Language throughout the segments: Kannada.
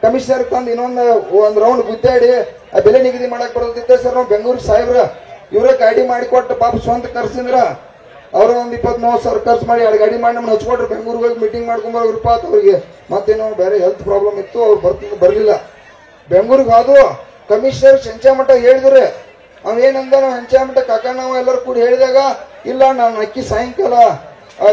ಕಮಿಷನರ್ ತಂದು ಒಂದು ರೌಂಡ್ ಗುದ್ದಾಡಿ ಆ ಬೆಲೆ ನಿಗದಿ ಮಾಡಕ್ ಬರೋದಿತ್ತೆ ಸರ್. ನಾವು ಬೆಂಗಳೂರು ಸಾಹೇಬ್ರ ಇವ್ರ ಗಾಡಿ ಮಾಡಿಕೊಟ್ಟು ಪಾಪ ಸ್ವಂತ ಕರ್ಸಿದ್ರ ಅವ್ರ ಒಂದ್ 20-30 ಖರ್ಚು ಮಾಡಿ 2 ಗಾಡಿ ಮಾಡಿ ನಮ್ಗೆ ಹಚ್ಕೊಟ್ರು. ಬೆಂಗಳೂರಿಗೆ ಹೋಗಿ ಮೀಟಿಂಗ್ ಮಾಡ್ಕೊಂಬರೋಗ್ರಪ್ಪ ಅಂತ ಅವ್ರಿಗೆ ಮತ್ತೇನೋ ಬೇರೆ ಹೆಲ್ತ್ ಪ್ರಾಬ್ಲಮ್ ಇತ್ತು, ಅವ್ರು ಬರ್ಲಿಲ್ಲ. ಬೆಂಗಳೂರಿಗೆ ಅದು ಕಮಿಷನರ್ ಸಂಚಾಮಠ ಹೇಳಿದ್ರೆ ಅವೇನಂದ ನಾವು ಹೆಂಚಾಮಠ ಕಾಕ ನಾವು ಎಲ್ಲರೂ ಕೂಡ ಹೇಳಿದಾಗ ಇಲ್ಲ ನಾನು ಅಕ್ಕಿ ಸಾಯಂಕಾಲ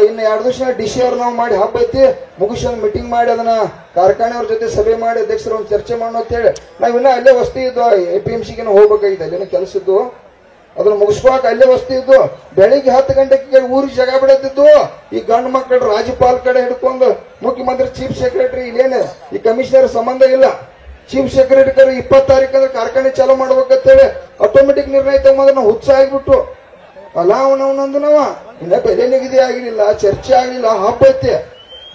ಇನ್ನು 2 ದಿವಸ ಡಿಸಿ ಅವ್ರು ನಾವು ಮಾಡಿ ಹಬ್ಬ ಐತಿ ಮುಗಿಸೋದು ಮೀಟಿಂಗ್ ಮಾಡಿ ಅದನ್ನ ಕಾರ್ಖಾನೆಯವ್ರ ಜೊತೆ ಸಭೆ ಮಾಡಿ ಅಧ್ಯಕ್ಷರು ಒಂದು ಚರ್ಚೆ ಮಾಡೋಣ ಅಂತ ಹೇಳಿ ನಾವಿನ್ನ ಅಲ್ಲೇ ವಸ್ತಿ ಇದ್ದು APMCಗೆ ಹೋಗ್ಬೇಕಾಗಿದೆ. ಅಲ್ಲೇನೋ ಕೆಲಸ ಇದ್ದು ಅದನ್ನ ಮುಗಿಸ್ಕೊಳಕ್ ಅಲ್ಲೇ ವಸ್ತಿ ಇದ್ದು. ಬೆಳಿಗ್ಗೆ 10 ಗಂಟೆಗೆ ಊರಿಗೆ ಜಾಗ ಬಿಡತ್ತಿದ್ದು. ಈ ಗಂಡು ಮಕ್ಕಳು ರಾಜ್ಯಪಾಲ ಕಡೆ ಹಿಡ್ಕೊಂಡು ಮುಖ್ಯಮಂತ್ರಿ ಚೀಫ್ ಸೆಕ್ರೆಟರಿ ಇಲ್ಲೇನೆ ಈ ಕಮಿಷನರ್ ಸಂಬಂಧ ಇಲ್ಲ. ಚೀಫ್ ಸೆಕ್ರೆಟರಿ 20 ತಾರೀಕು ಅಂದ್ರೆ ಕಾರ್ಖಾನೆ ಚಾಲೂ ಮಾಡ್ಬೇಕಂತ ಹೇಳಿ ಆಟೋಮೆಟಿಕ್ ನಿರ್ಣಯ ತಗೊಂಡ್ರೆ ನಾವು ಹುಚ್ಚ ಆಗ್ಬಿಟ್ಟು ಅಲ್ಲ ಅವನವನಂದು ನಾವ ಇನ್ನ ಬೆಲೆ ನಿಗದಿ ಆಗಿರ್ಲಿಲ್ಲ, ಚರ್ಚೆ ಆಗ್ಲಿಲ್ಲ. ಹಬ್ಬ ಐತಿ,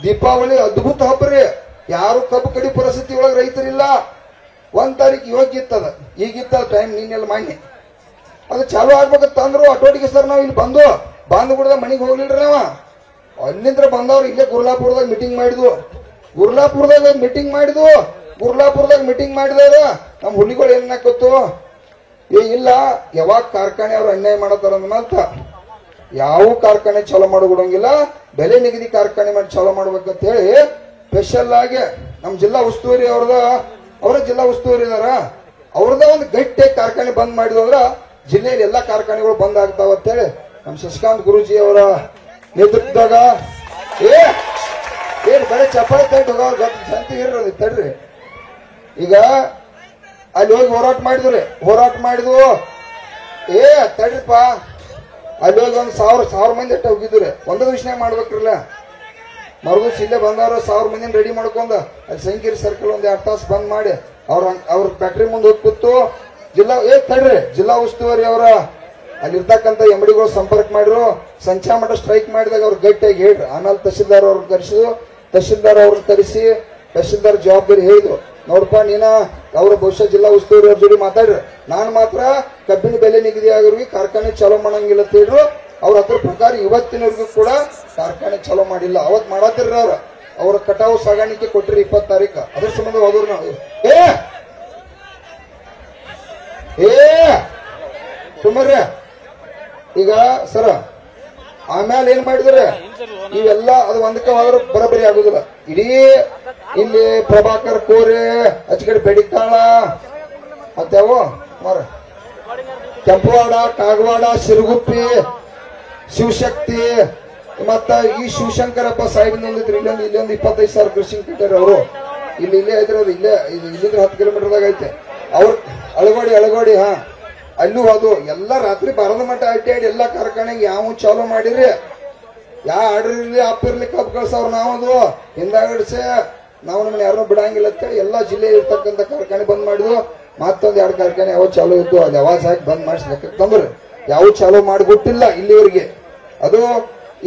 ದೀಪಾವಳಿ ಅದ್ಭುತ ಹಬ್ಬ ರೀ. ಯಾರು ಕಬ್ಬು ಕಡಿ ಪರಿಸ್ಥಿತಿ ಒಳಗೆ ರೈತರಿಲ್ಲ. 1 ತಾರೀಕು ಯೋಗ್ಯ ಇತ್ತದ, ಈಗಿತ್ತ ಟೈಮ್ ನೀನೆಲ್ಲ ಮಾಡಿ ಅದು ಚಾಲು ಆಗ್ಬೇಕಂತಂದ್ರು ಅಟೋಟಿಗೆ ಸರ್ ನಾವು ಇಲ್ಲಿ ಬಂದು ಬಿಡದ ಮನೆಗೆ ಹೋಗ್ಲಿಲ್ರಿ ನಾವ. ಅಲ್ಲಿಂದ ಬಂದವ್ರು ಇಲ್ಲೇ ಗುರ್ಲಾಪುರದಾಗ ಮೀಟಿಂಗ್ ಮಾಡಿದವ್ರ ನಮ್ ಹುಲಿಗಳು ಏನಾಕತ್ತು ಇಲ್ಲ ಯಾವಾಗ ಕಾರ್ಖಾನೆ ಅವ್ರು ಅನ್ಯಾಯ ಮಾಡತಾರ ಅಂತ ಯಾವ ಕಾರ್ಖಾನೆ ಚಾಲೂ ಮಾಡೋಂಗಿಲ್ಲ, ಬೆಲೆ ನಿಗದಿ ಕಾರ್ಖಾನೆ ಮಾಡಿ ಚಾಲೂ ಮಾಡ್ಬೇಕಂತ ಹೇಳಿ ಸ್ಪೆಷಲ್ ಆಗಿ ನಮ್ ಜಿಲ್ಲಾ ಉಸ್ತುವಾರಿ ಅವರ ಜಿಲ್ಲಾ ಉಸ್ತುವಾರಿ ಇದಾರ ಅವ್ರದ ಒಂದು ಗಟ್ಟಿ ಕಾರ್ಖಾನೆ ಬಂದ್ ಮಾಡಿದ್ರ ಜಿಲ್ಲೆಯಲ್ಲಿ ಎಲ್ಲಾ ಕಾರ್ಖಾನೆಗಳು ಬಂದ್ ಆಗ್ತಾವ ಅಂತ ಹೇಳಿ ನಮ್ ಶಶಿಕಾಂತ್ ಗುರೂಜಿ ಅವರ ನೇತೃತ್ವದಾಗ ಏನ್ ಬರೀ ಚಪ್ಪಾಳೆ ತಟ್ಟು ಹೋಗೋರು ಶಾಂತಿ ಇರೋದು ತಡ್ರಿ. ಈಗ ಅಲ್ಲಿ ಹೋಗಿ ಹೋರಾಟ ಮಾಡಿದ್ವು ತಡ್ರಿಪ್ಪ ಅಲ್ಲಿ ಹೋಗಿ 1,000 ಮಂದಿ ಅಟ್ಟ ಹೋಗಿದ್ರು. ಒಂದು ದಿವಸನೇ ಮಾಡ್ಬೇಕ್ರಲ್ಲ. ಮರುದಿವ್ಸ ಇಲ್ಲೇ ಬಂದವ್ರು 1000 ಮಂದಿನ ರೆಡಿ ಮಾಡ್ಕೊಂಡ ಅಲ್ಲಿ ಸಂಕೀರ್ ಸರ್ಕಲ್ 2 ತಾಸು ಬಂದ್ ಮಾಡಿ ಅವ್ರ ಫ್ಯಾಕ್ಟ್ರಿ ಮುಂದೆ ಹೋಗಿ ಕೂತು ಜಿಲ್ಲಾ ಉಸ್ತುವಾರಿ ಅವರ ಅಲ್ಲಿರ್ತಕ್ಕಂಥ ಎಂಬಡಿಗಳು ಸಂಪರ್ಕ ಮಾಡಿದ್ರು. ಸಂಚಾಮಠ ಸ್ಟ್ರೈಕ್ ಮಾಡಿದಾಗ ಅವ್ರು ಗಟ್ಟಿಯಾಗಿ ಹೇಳ್ರಿ. ಆಮೇಲೆ ತಹಶೀಲ್ದಾರ್ ಅವ್ರನ್ನ ಕರೆಸಿ ತಹಶೀಲ್ದಾರ್ ಜವಾಬ್ದಾರಿ ಹೇಳಿದ್ರು, ನೋಡಪ್ಪ ನೀನ ಅವ್ರ ಬಹುಶಃ ಜಿಲ್ಲಾ ಉಸ್ತುವಾರಿ ಅವ್ರ ಜೋಡಿ ಮಾತಾಡ್ರಿ, ನಾನು ಮಾತ್ರ ಕಬ್ಬಿನ ಬೆಲೆ ನಿಗದಿ ಆಗಿರ್ವಿ ಕಾರ್ಖಾನೆ ಚಾಲೂ ಮಾಡಂಗಿಲ್ಲ ಅಂತ ಹೇಳಿದ್ರು. ಅವ್ರ ಅದ್ರ ಪ್ರಕಾರ ಇವತ್ತಿನವರೆಗೂ ಕೂಡ ಕಾರ್ಖಾನೆ ಚಾಲೂ ಮಾಡಿಲ್ಲ. ಅವತ್ ಮಾಡತ್ತಿರ ಅವ್ರ ಕಟಾವು ಸಾಗಾಣಿಕೆ ಕೊಟ್ಟಿರಿ 20 ತಾರೀಕು. ಅದ್ರ ಸಂಬಂಧ ಹೋದ್ರು ನಾವು ಸುಮಾರ ಈಗ ಸರ ಆಮೇಲೆ ಏನ್ ಮಾಡಿದ್ರೆ ಇವೆಲ್ಲ ಅದು ಒಂದಕ್ಕೆ ಹೋದ್ರೆ ಬರಬರಿ ಆಗುದಿಲ್ಲ. ಇಡೀ ಇಲ್ಲಿ ಪ್ರಭಾಕರ್ ಕೋರೆ ಅಚ್ಚಕಡೆ ಬೆಡಿತಾಳ ಮತ್ತಾವು ಕೆಂಪವಾಡ, ಕಾಗವಾಡ, ಸಿರುಗುಪ್ಪಿ, ಶಿವಶಕ್ತಿ ಮತ್ತ ಈ ಶಿವಶಂಕರಪ್ಪ ಸಾಹೇಬ್ ಒಂದಿದ್ರು ಇಲ್ಲೊಂದು 25,000 ಕೃಷಿ ಕಟ್ಟಾರ ಅವರು. ಇಲ್ಲೇ ಐತ್ರ ಇಲ್ಲಿಂದ 10 ಕಿಲೋಮೀಟರ್ದಾಗ ಐತೆ ಅವ್ರ ಅಳಗೋಡಿ ಅಲ್ಲೂ ಅದು ಎಲ್ಲ ರಾತ್ರಿ 12 ಮಟ್ಟ ಅಡ್ಡಾಡಿ ಎಲ್ಲಾ ಕಾರ್ಖಾನೆಗೆ ಯಾವ ಚಾಲೂ ಮಾಡಿರಿ, ಯಾವ ಆರ್ಡರ್ ಇರ್ಲಿ ಅಪ್ಪ ಇರ್ಲಿ ಕಬ್ಬು ಕಳ್ಸವ್ರು ನಾವದು ಹಿಂದಾಗಡಿಸೆ ನಾವು ನಮ್ಮನ್ನ ಯಾರನ್ನೂ ಬಿಡಂಗಿಲ್ಲ ಅಂತೇಳಿ ಎಲ್ಲಾ ಜಿಲ್ಲೆ ಇರ್ತಕ್ಕಂಥ ಕಾರ್ಖಾನೆ ಬಂದ್ ಮಾಡಿದ್ವು. ಮತ್ತೊಂದ್ 2 ಕಾರ್ಖಾನೆ ಯಾವ ಚಾಲೂ ಇದ್ದು ಅದು ಯಾವಾಗ ಹಾಕಿ ಬಂದ್ ಮಾಡಿಸ್ಲಿಕ್ಕೆ ತಂದ್ರೆ ಯಾವ ಚಾಲೂ ಮಾಡಿಬಿಟ್ಟಿಲ್ಲ ಇಲ್ಲಿವರೆಗೆ. ಅದು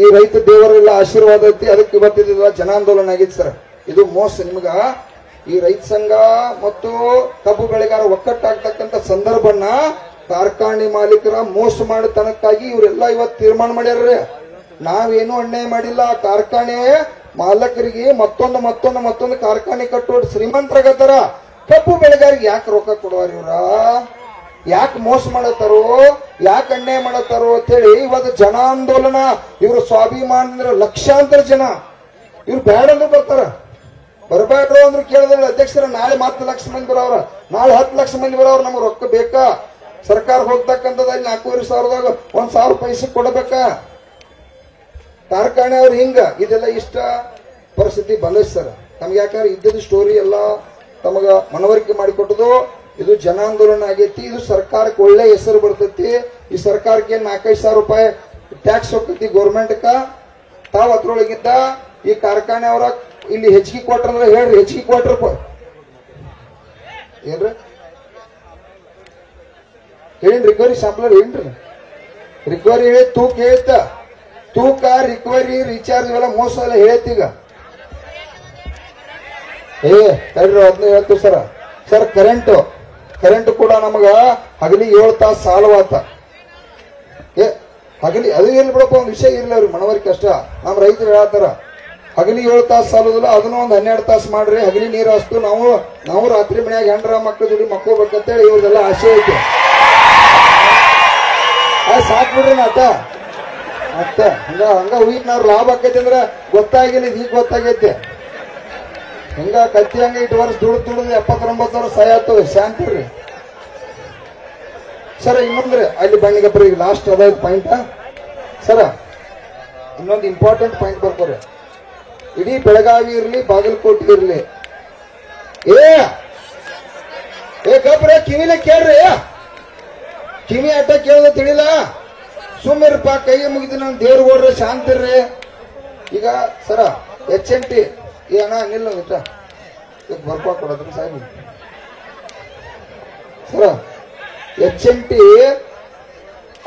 ಈ ರೈತ ದೇವರೆಲ್ಲ ಆಶೀರ್ವಾದ ಐತಿ. ಅದಕ್ಕೆ ಇವತ್ತಿದ ಜನಾಂದೋಲನ ಆಗಿತ್ತು ಸರ್. ಇದು ಮೋಸ ನಿಮ್ಗ ಈ ರೈತ ಸಂಘ ಮತ್ತು ಕಬ್ಬು ಬೆಳೆಗಾರ ಒಕ್ಕಟ್ಟಾಗ್ತಕ್ಕಂಥ ಸಂದರ್ಭನ ಕಾರ್ಖಾನೆ ಮಾಲೀಕರ ಮೋಸ ಮಾಡತನಕ್ಕಾಗಿ ಇವರೆಲ್ಲ ಇವತ್ತು ತೀರ್ಮಾನ ಮಾಡ್ಯಾರ. ನಾವೇನು ಅನ್ಯಾಯ ಮಾಡಿಲ್ಲ. ಕಾರ್ಖಾನೆ ಮಾಲಕರಿಗೆ ಮತ್ತೊಂದು ಕಾರ್ಖಾನೆ ಕಟ್ಟುವ ಶ್ರೀಮಂತರಾಗತ್ತಾರ. ಕಬ್ಬು ಬೆಳೆಗಾರಿಗೆ ಯಾಕೆ ರೊಕ್ಕ ಕೊಡುವಾರ ಇವ್ರ, ಯಾಕೆ ಮೋಸ ಮಾಡತ್ತಾರೋ, ಯಾಕೆ ಅನ್ಯಾಯ ಮಾಡತ್ತಾರೋ ಅಂತ ಹೇಳಿ ಇವತ್ತು ಜನಾಂದೋಲನ. ಇವರು ಸ್ವಾಭಿಮಾನ ಲಕ್ಷಾಂತರ ಜನ ಇವ್ರು ಬೇಡ ಅಂದ್ರೆ ಬರ್ತಾರ. ಬರಬೇಡ್ರು ಅಂದ್ರೆ ಕೇಳಿದ್ರೆ ಅಧ್ಯಕ್ಷರ ನಾಳೆ 10 ಲಕ್ಷ ಮಂದಿ ಬರೋರ, ನಾಳೆ 10 ಲಕ್ಷ ಮಂದಿ ಬರೋರು. ನಮ್ಗೆ ರೊಕ್ಕ ಬೇಕಾ? ಸರ್ಕಾರ ಹೋಗ್ತಕ್ಕಂಥದ್ದಲ್ಲಿ 4,500ದಾಗ 1,000 ಪೈಸೆ ಕೊಡಬೇಕಾ? ಕಾರ್ಖಾನೆ ಅವ್ರು ಹಿಂಗ ಇದೆಲ್ಲ ಇಷ್ಟ ಪರಿಸ್ಥಿತಿ ಬಂದೈತಿ ಸರ್. ನಮ್ಗೆ ಯಾಕಂದ್ರೆ ಇದ್ದದ್ದು ಸ್ಟೋರಿ ಎಲ್ಲ ತಮಗ ಮನವರಿಕೆ ಮಾಡಿಕೊಟ್ಟದು. ಇದು ಜನಾಂದೋಲನ ಆಗೈತಿ. ಇದು ಸರ್ಕಾರಕ್ಕೆ ಒಳ್ಳೆ ಹೆಸರು ಬರ್ತೈತಿ. ಈ ಸರ್ಕಾರಕ್ಕೆ 4,500 ರೂಪಾಯಿ ಟ್ಯಾಕ್ಸ್ ಹೋಗ್ತೈತಿ ಗೌರ್ಮೆಂಟ್ಕ. ತಾವ್ ಅದ್ರೊಳಗಿದ್ದ ಈ ಕಾರ್ಖಾನೆ ಅವರ ಇಲ್ಲಿ ಹೆಚ್ಚಿಗೆ ಕೊಟ್ರಂದ್ರೆ ಹೇಳ್ರಿ, ಹೆಚ್ಚಿಗೆ ಕೊಟ್ರಪ್ಪ ಏನ್ರಿ ಹೇಳಿ. ರಿಕವರಿ ಸ್ಯಾಂಪಲ್ ಏನ್ರಿ ರಿಕವರಿ ಹೇಳಿ, ತೂಕ ಹೇಳ್ತ ತೂಕ ರಿಕವರಿ ರೀಚಾರ್ಜ್ ಇವೆಲ್ಲ ಮೋಸ ಎಲ್ಲ ಹೇಳ್ತೀಗ. ತಡ್ರಿ ಅದನ್ನ ಹೇಳ್ತೀವಿ ಸರ್. ಕರೆಂಟ್ ಕೂಡ ನಮಗ ಹಗಲಿ 7 ತಾಸು ಸಾಲವಾತ. ಹಗಲಿ ಅದು ಏನ್ ಬಿಡಪ್ಪ, ಒಂದು ವಿಷಯ ಇರ್ಲಿ ಅವ್ರಿಗೆ ಮನವರಿಕೆ ಅಷ್ಟ. ನಮ್ಮ ರೈತರು ಹೇಳ್ತಾರ ಹಗಲಿ 7 ತಾಸು ಸಾಲೋದಿಲ್ಲ, ಅದನ್ನ ಒಂದು 12 ತಾಸು ಮಾಡ್ರಿ. ಹಗಲಿ ನೀರು ಹಸ್ತು ನಾವು ರಾತ್ರಿ ಮನ್ಯಾಗ ಹೆಂಡ್ರ ಮಕ್ಕಳು ದುಡಿ ಮಕ್ಕೋಬೇಕಂತೇಳಿ ಇವ್ರದೆಲ್ಲ ಆಸೆ ಐತಿ. ಸಾಕ್ ಬಿಡ್ರಿ ನಾಟ ಅತ್ತ ಹಂಗ ಹಂಗ ಲಾಭ ಆಕೈತಿ ಅಂದ್ರ ಗೊತ್ತಾಗಿಲ್ಲ, ಈಗ ಗೊತ್ತಾಗೈತಿ. ಹಿಂಗ ಕತ್ತಿ ಹಂಗ 8 ವರ್ಷ ದುಡ್ದು 79 ವರ್ಷ ಸಾಯತ್ತವ. ಶಾಂತಿರ್ರಿ ಸರ. ಇನ್ನೊಂದ್ರಿ ಅಲ್ಲಿ ಬಣ್ಣಿಗಪ್ಪ ಈಗ ಲಾಸ್ಟ್ ಅದ ಪಾಯಿಂಟ್ ಸರ. ಇನ್ನೊಂದು ಇಂಪಾರ್ಟೆಂಟ್ ಪಾಯಿಂಟ್ ಬರ್ಕೋರಿ. ಇಡೀ ಬೆಳಗಾವಿ ಇರ್ಲಿ ಬಾಗಲಕೋಟೆ ಇರ್ಲಿ, ಏ ಗಬ್ರ ಕಿವಿನ ಕೇಳ್ರಿ, ಕಿವಿ ಅಡ್ಡ ಕೇಳೋದ ತಿಳಿಲ್ಲ. ಸುಮ್ಮಿರಪ್ಪ, ಕೈ ಮುಗಿದು ನಾನು ದೇವ್ರ ಓಡ್ರಿ, ಶಾಂತಿರ್ರಿ. ಈಗ ಸರ HNT ಅಣ್ಣ ನಿಲ್ಲ ಇಟ್ಟ ಬರ್ಕೊ ಕೊಡೋದ್ರಿ ಸಾಹೇಬ್ ಸರ. HNT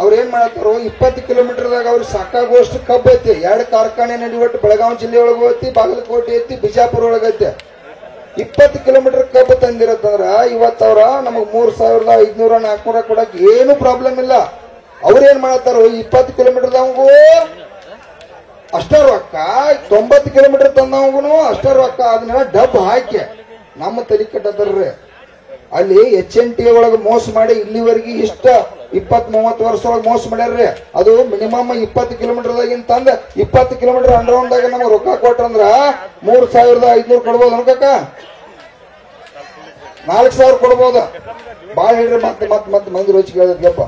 ಅವ್ರ ಏನ್ ಮಾಡತ್ತಾರೋ 20 ಕಿಲೋಮೀಟರ್ದಾಗ ಅವ್ರು ಸಾಕಾಗುವಷ್ಟು ಕಬ್ಬು ಐತಿ. 2 ಕಾರ್ಖಾನೆ ನಡಿವಟ್ಟು ಬೆಳಗಾವಿ ಜಿಲ್ಲೆ ಒಳಗೂ ಐತಿ, ಬಾಗಲಕೋಟೆ ಐತಿ, ಬಿಜಾಪುರ ಒಳಗೈತಿ. 20 ಕಿಲೋಮೀಟರ್ ಕಬ್ಬು ತಂದಿರತ್ತಂದ್ರ ಇವತ್ತು ಅವ್ರ ನಮಗ್ 3500 400 ಕೊಡಕ್ ಏನು ಪ್ರಾಬ್ಲಮ್ ಇಲ್ಲ. ಅವ್ರೇನ್ ಮಾಡತ್ತಾರೋ 20 ಕಿಲೋಮೀಟರ್ದವಂಗೂ ಅಷ್ಟ ರೊಕ್ಕ, 90 ಕಿಲೋಮೀಟರ್ ತಂದವಂಗೂ ಅಷ್ಟ ರೊಕ್ಕ. ಅದನ್ನ ಡಬ್ ಹಾಕಿ ನಮ್ಮ ತಲೆ ಕಟ್ಟತಾರ್ರಿ. ಅಲ್ಲಿ HNT ಒಳಗೆ ಮೋಸ ಮಾಡಿ ಇಲ್ಲಿವರೆಗೆ ಇಷ್ಟ 20-30 ವರ್ಷ ಒಳಗೆ ಮೋಸ ಮಾಡ್ಯಾರ್ರಿ. ಅದು ಮಿನಿಮಮ್ 20 ಕಿಲೋಮೀಟರ್ದಾಗಿಂತ ತಂದ 20 ಕಿಲೋಮೀಟರ್ ಅಂಡರ್ಗ್ರೌಂಡ್ ದಾಗ ನಮ್ಗೆ ರೊಕ್ಕ ಕೊಟ್ರಂದ್ರ 3500 ಕೊಡ್ಬೋದು ಅನ್ಕಕ್ಕ, 4000 ಕೊಡ್ಬೋದ. ಬಾಳ ಹೇಳ್ರಿ ಮತ್ತೆ ಮಂದಿ ರುಚಿ ಕೇಳಿದ್ಯಪ್ಪ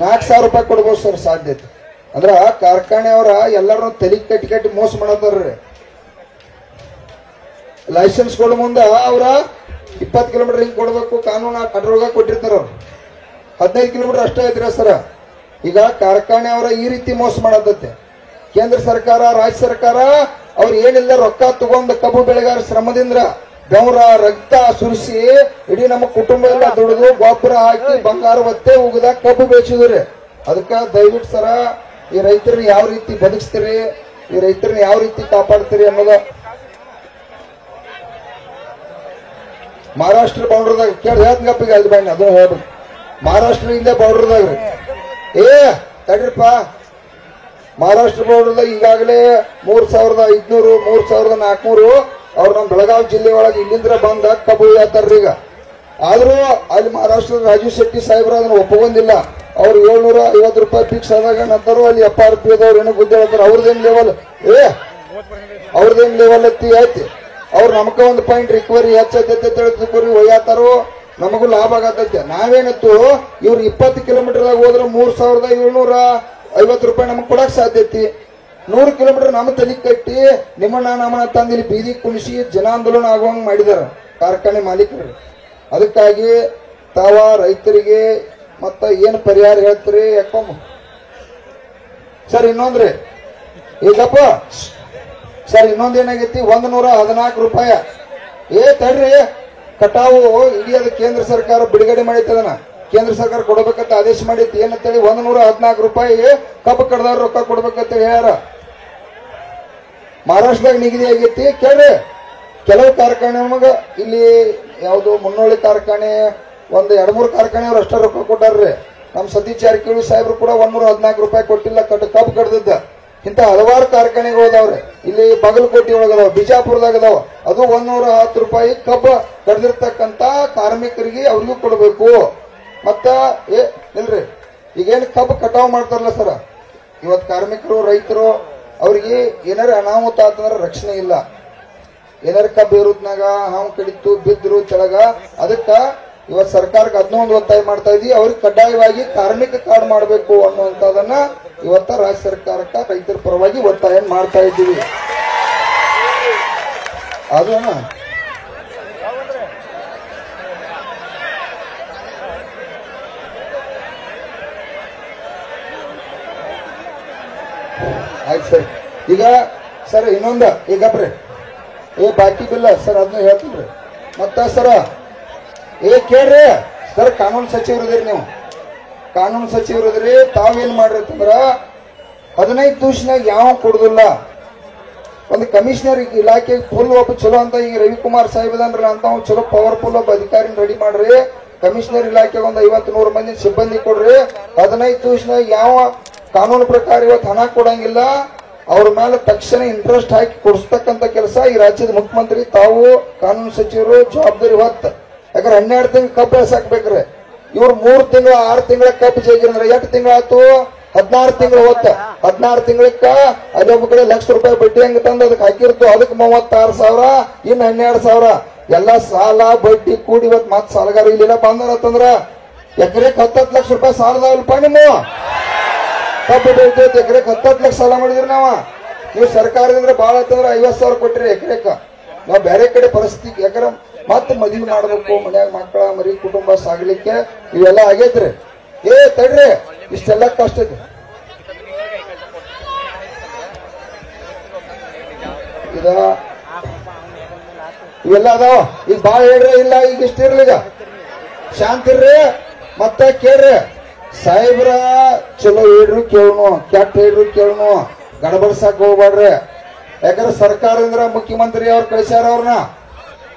4000 ರೂಪಾಯಿ ಕೊಡ್ಬೋದು ಸರ್ ಸಾಧ್ಯತೆ. ಅಂದ್ರ ಕಾರ್ಖಾನೆ ಅವರ ಎಲ್ಲರನ್ನು ತಲೆ ಕಟ್ಟಿ ಮೋಸ ಮಾಡತ್ತಾರ್ರಿ. ಲೈಸೆನ್ಸ್ ಕೊಡ ಮುಂದ ಅವ್ರ 20 ಕಿಲೋಮೀಟರ್ ಹಿಂಗ್ ಕೊಡ್ಬೇಕು ಕಾನೂನು ಅದ್ರೊಳಗ ಕೊಟ್ಟಿರ್ತಾರ. ಅವ್ರು 15 ಕಿಲೋಮೀಟರ್ ಅಷ್ಟೇ ಐತ್ರಿ ಸರ. ಈಗ ಕಾರ್ಖಾನೆ ಅವರ ಈ ರೀತಿ ಮೋಸ ಮಾಡತೈತೆ. ಕೇಂದ್ರ ಸರ್ಕಾರ ರಾಜ್ಯ ಸರ್ಕಾರ ಅವ್ರು ಏನಿಲ್ಲ ರೊಕ್ಕ ತಗೊಂಡ್ ಕಬ್ಬು ಬೆಳೆಗಾರ ಶ್ರಮದಿಂದ ಬೆವರ ರಕ್ತ ಸುರಿಸಿ ಇಡೀ ನಮ್ಮ ಕುಟುಂಬ ಎಲ್ಲ ದುಡಿದು ಗೊಬ್ಬರ ಹಾಕಿ ಬಂಗಾರ ಒತ್ತೆ ಉಗದ ಕಬ್ಬು ಬೆಳೆಸಿದ್ರಿ. ಅದಕ್ಕ ದಯವಿಟ್ಟು ಸರ ಈ ರೈತರನ್ನ ಯಾವ ರೀತಿ ಬದುಕಿಸ್ತೀರಿ, ಈ ರೈತರನ್ನ ಯಾವ ರೀತಿ ಕಾಪಾಡ್ತೀರಿ ಅನ್ನೋದ ಮಹಾರಾಷ್ಟ್ರ ಬೌಂಡ್ರದಾಗ ಕೇಳಿ ಹೇಳ್ತಂಗಪ್ಪಿಗೆ ಅದು ಬನ್ನಿ ಅದನ್ನ ಹೇಳ್ಬೇಕು. ಮಹಾರಾಷ್ಟ್ರ ಇಲ್ಲೇ ಬೌಂಡ್ರದಾಗ್ರಿ ತಡ್ರಿಪ್ಪ. ಮಹಾರಾಷ್ಟ್ರ ಬೌಂಡ್ರದಾಗ ಈಗಾಗಲೇ 3500 3400 ಅವ್ರು ನಮ್ಮ ಬೆಳಗಾವಿ ಜಿಲ್ಲೆ ಒಳಗೆ ಇಲ್ಲಿಂದ್ರ ಬಂದ ಕಬ್ಬು ಯಾತಾರ್ರಿ. ಈಗ ಆದ್ರೂ ಅಲ್ಲಿ ಮಹಾರಾಷ್ಟ್ರದ ರಾಜು ಶೆಟ್ಟಿ ಸಾಹೇಬ್ರ ಅದನ್ನ ಒಪ್ಪಗೊಂದಿಲ್ಲ. ಅವ್ರು 750 ರೂಪಾಯಿ ಫಿಕ್ಸ್ ಆದಾಗ ನಂತರ ಅಲ್ಲಿ FRP ಅದವ್ರು ಏನೋ ಗುದ್ದೆ ಹೇಳ್ತಾರೆ. ಅವ್ರದೇನ್ ಲೆವೆಲ್ ಅವ್ರದೇನ್ ಲೆವೆಲ್ ಎತ್ತಿ ಐತಿ. ಅವ್ರು ನಮಗ ಒಂದು ಪಾಯಿಂಟ್ ರಿಕವರಿ ಹೆಚ್ಚೈತೆ ತಿಳಿದ್ರಿ ಒಯ್ಯಾತಾರೋ, ನಮಗೂ ಲಾಭ ಆಗತೈತೆ. ನಾವೇನಿತ್ತು ಇವ್ರು 20 ಕಿಲೋಮೀಟರ್ದಾಗ ಹೋದ್ರೆ 3750 ರೂಪಾಯಿ ನಮಗ್ ಕೊಡಕ್ ಸಾಧ್ಯತೆ. 100 ಕಿಲೋಮೀಟರ್ ನಮ್ಮ ತಲೆ ಕಟ್ಟಿ ನಮ್ಮನ್ನ ತಂದಿಲ್ಲಿ ಬೀದಿ ಕುಣಿಸಿ ಜನಾಂದೋಲನ ಆಗುವಂಗ್ ಮಾಡಿದಾರ ಕಾರ್ಖಾನೆ ಮಾಲೀಕರು. ಅದಕ್ಕಾಗಿ ತಾವ ರೈತರಿಗೆ ಮತ್ತ ಏನ್ ಪರಿಹಾರ ಹೇಳ್ತೀರಿ ಯಾಕೊಮ್ಮ ಸರ್. ಇನ್ನೊಂದ್ರಿ ಈಗಪ್ಪ ಸರ್ ಇನ್ನೊಂದ್ ಏನಾಗೈತಿ 114 ರೂಪಾಯಿ ತಡ್ರಿ ಕಟಾವು ಇಡೀ ಅದು ಕೇಂದ್ರ ಸರ್ಕಾರ ಬಿಡುಗಡೆ ಮಾಡೈತಿ. ಅದನ್ನ ಕೇಂದ್ರ ಸರ್ಕಾರ ಕೊಡಬೇಕಂತ ಆದೇಶ ಮಾಡೈತಿ. ಏನಂತೇಳಿ 114 ರೂಪಾಯಿ ಕಬ್ಬು ಕಡ್ದವ್ರ ರೊಕ್ಕ ಕೊಡ್ಬೇಕಂತ ಹೇಳ್ಯಾರ. ಮಹಾರಾಷ್ಟ್ರದಾಗ ನಿಗದಿ ಆಗೈತಿ. ಕೇಳ್ರಿ ಕೆಲವು ಕಾರ್ಖಾನೆ ನಮಗ ಇಲ್ಲಿ ಯಾವ್ದು ಮುನ್ನೋಳಿ ಕಾರ್ಖಾನೆ ಒಂದು 2-3 ಕಾರ್ಖಾನೆ ಅವ್ರು ಅಷ್ಟ ರೊಕ್ಕ ಕೊಟ್ಟಾರ್ರಿ. ನಮ್ ಸತೀಶ್ ಜಾರಕಿಹೊಳಿ ಸಾಹೇಬ್ರು ಕೂಡ 114 ರೂಪಾಯಿ ಕೊಟ್ಟಿಲ್ಲ ಕಬ್ಬು ಕಡ್ದದ್ದ. ಇಂತ ಹಲವಾರು ಕಾರ್ಖಾನೆಗಳು ಅದಾವ್ರಿ. ಇಲ್ಲಿ ಬಾಗಲಕೋಟೆ ಒಳಗದಾವ, ಬಿಜಾಪುರದಾಗ ಅದಾವ. ಅದು 110 ರೂಪಾಯಿ ಕಬ್ಬು ಕಡ್ದಿರ್ತಕ್ಕಂತ ಕಾರ್ಮಿಕರಿಗೆ ಅವ್ರಿಗೂ ಕೊಡ್ಬೇಕು. ಮತ್ತ ಇಲ್ರಿ ಈಗೇನ್ ಕಬ್ಬು ಕಟಾವ್ ಮಾಡ್ತಾರಲ್ಲ ಸರ, ಇವತ್ ಕಾರ್ಮಿಕರು ರೈತರು ಅವ್ರಿಗೆ ಏನಾರ ಅನಾಹುತ ಆತಂದ್ರ ರಕ್ಷಣೆ ಇಲ್ಲ. ಏನಾರ ಕಬ್ಬು ಇರುತ್ನಾಗ ಹಾವು ಕಡಿತು ಬಿದ್ರು ಕೆಳಗ. ಅದಕ್ಕ ಇವತ್ ಸರ್ಕಾರಕ್ಕೆ ಅದನ್ನೊಂದು ಒತ್ತಾಯ ಮಾಡ್ತಾ ಇದೀವಿ. ಅವ್ರಿಗೆ ಕಡ್ಡಾಯವಾಗಿ ಕಾರ್ಮಿಕ ಕಾರ್ಡ್ ಮಾಡಬೇಕು ಅನ್ನುವಂಥದನ್ನ ಇವತ್ತ ರಾಜ್ಯ ಸರ್ಕಾರಕ್ಕ ರೈತರ ಪರವಾಗಿ ಒತ್ತಾಯ ಮಾಡ್ತಾ ಇದ್ದೀವಿ. ಅದನ್ನ ಆಯ್ತು ಸರ್. ಈಗ ಸರ್ ಇನ್ನೊಂದ ಈಗಪ್ರಿ ಬಾಕಿ ಬಿಲ್ಲ ಸರ್ ಅದನ್ನ ಹೇಳ್ತೀನ್ರಿ. ಮತ್ತ ಸರ ಕೇಳ್ರಿ ಸರ್, ಕಾನೂನು ಸಚಿವರಿದ್ರಿ ನೀವು, ಕಾನೂನು ಸಚಿವರಿದ್ರಿ. ತಾವೇನ್ ಮಾಡ್ರಿ ಅಂತಂದ್ರ 15 ದಿವಸನಾಗ ಯಾವ ಕೊಡುದಿಲ್ಲ. ಒಂದು ಕಮಿಷನರ್ ಇಲಾಖೆ ಫುಲ್ ಒಬ್ಬ ಚಲೋ ಅಂತ ಈಗ ರವಿಕುಮಾರ್ ಸಾಹೇಬ್ ಅದನ್ರಲ್ಲ ಅಂತ ಚಲೋ ಪವರ್ಫುಲ್ ಒಬ್ಬ ಅಧಿಕಾರಿನ ರೆಡಿ ಮಾಡ್ರಿ. ಕಮಿಷನರ್ ಇಲಾಖೆಗೆ ಒಂದು 50-100 ಮಂದಿ ಸಿಬ್ಬಂದಿ ಕೊಡ್ರಿ. 15 ದಿವಸನಾಗ ಯಾವ ಕಾನೂನು ಪ್ರಕಾರ ಇವತ್ತು ಹಣ ಕೊಡಂಗಿಲ್ಲ ಅವ್ರ ಮೇಲೆ ತಕ್ಷಣ ಇಂಟ್ರೆಸ್ಟ್ ಹಾಕಿ ಕೊಡಿಸ್ತಕ್ಕಂತ ಕೆಲಸ ಈ ರಾಜ್ಯದ ಮುಖ್ಯಮಂತ್ರಿ ತಾವು ಕಾನೂನು ಸಚಿವರು ಜವಾಬ್ದಾರಿ ಹೊತ್ತು. ಯಾಕಂದ್ರೆ 12 ತಿಂಗಳು ಕಬ್ಬು ಬೆಳೆಸಾಕ್ಬೇಕ್ರಿ. ಇವ್ರು 3 ತಿಂಗಳು 6 ತಿಂಗಳ ಕಬ್ಬು ಜಗಿದ್ರೆ 8 ತಿಂಗಳಾಯ್ತು, 16 ತಿಂಗಳು ಹೊತ್ತ. 16 ತಿಂಗಳಕ್ಕ ಅಲ್ಲೊಬ್ಬ ಕಡೆ ₹1,00,000 ಬಡ್ಡಿ ಹಂಗ ತಂದು ಅದಕ್ಕೆ ಹಾಕಿರ್ತು. ಅದಕ್ಕೆ 36,000, ಇನ್ನು 12,000 ಎಲ್ಲಾ ಸಾಲ ಬಡ್ಡಿ ಕೂಡಿ ಇವತ್ತು ಮತ್ ಸಾಲಗಾರ ಇಲ್ಲಿಲ್ಲ ಬಂದ್ರ ಎಕರೆಕ್ 10 ಲಕ್ಷ ರೂಪಾಯಿ ಸಾಲದವಲ್ಪ ನಿಮ್ಮ ಕಬ್ಬು ಬೆಳಿತೈತಿ. ಎಕರೆಕ್ 10 ಲಕ್ಷ ಸಾಲ ಮಾಡಿದ್ರಿ ನೀವು ಸರ್ಕಾರದಿಂದ ಬಾಳ ಅಂತಂದ್ರೆ 50,000 ಕೊಟ್ಟಿರಿ ಎಕರೆಕ. ನಾವ್ ಬೇರೆ ಕಡೆ ಪರಿಸ್ಥಿತಿ ಯಾಕಂದ್ರೆ ಮತ್ತೆ ಮದುವೆ ಮಾಡ್ಬೇಕು, ಮನ್ಯಾಗ ಮಕ್ಕಳ ಮರಿ ಕುಟುಂಬ ಸಾಗ್ಲಿಕ್ಕೆ ಇವೆಲ್ಲ ಆಗೈತ್ರಿ. ತಡ್ರಿ, ಇಷ್ಟೆಲ್ಲ ಕಷ್ಟ ಐತಿ. ಇವೆಲ್ಲ ಅದಾವ. ಈಗ ಬಾಳ ಹೇಳ್ರಿ, ಇಲ್ಲ ಈಗ ಇಷ್ಟ ಇರ್ಲಿ, ಈಗ ಶಾಂತಿರ್ರಿ. ಮತ್ತೆ ಕೇಳ್ರಿ, ಸಾಹೇಬ್ರ ಚಲೋ ಹೇಳ್ರು ಕೇಳನು, ಕೆಟ್ಟ ಹೇಳ್ರು ಕೇಳನು, ಗಡಬಡ್ಸಾಕ್ ಹೋಗ್ಬೇಡ್ರಿ. ಯಾಕಂದ್ರೆ ಸರ್ಕಾರದಿಂದ ಮುಖ್ಯಮಂತ್ರಿ ಅವ್ರು ಕಳಿಸ್ಯಾರ ಅವ್ರನ್ನ.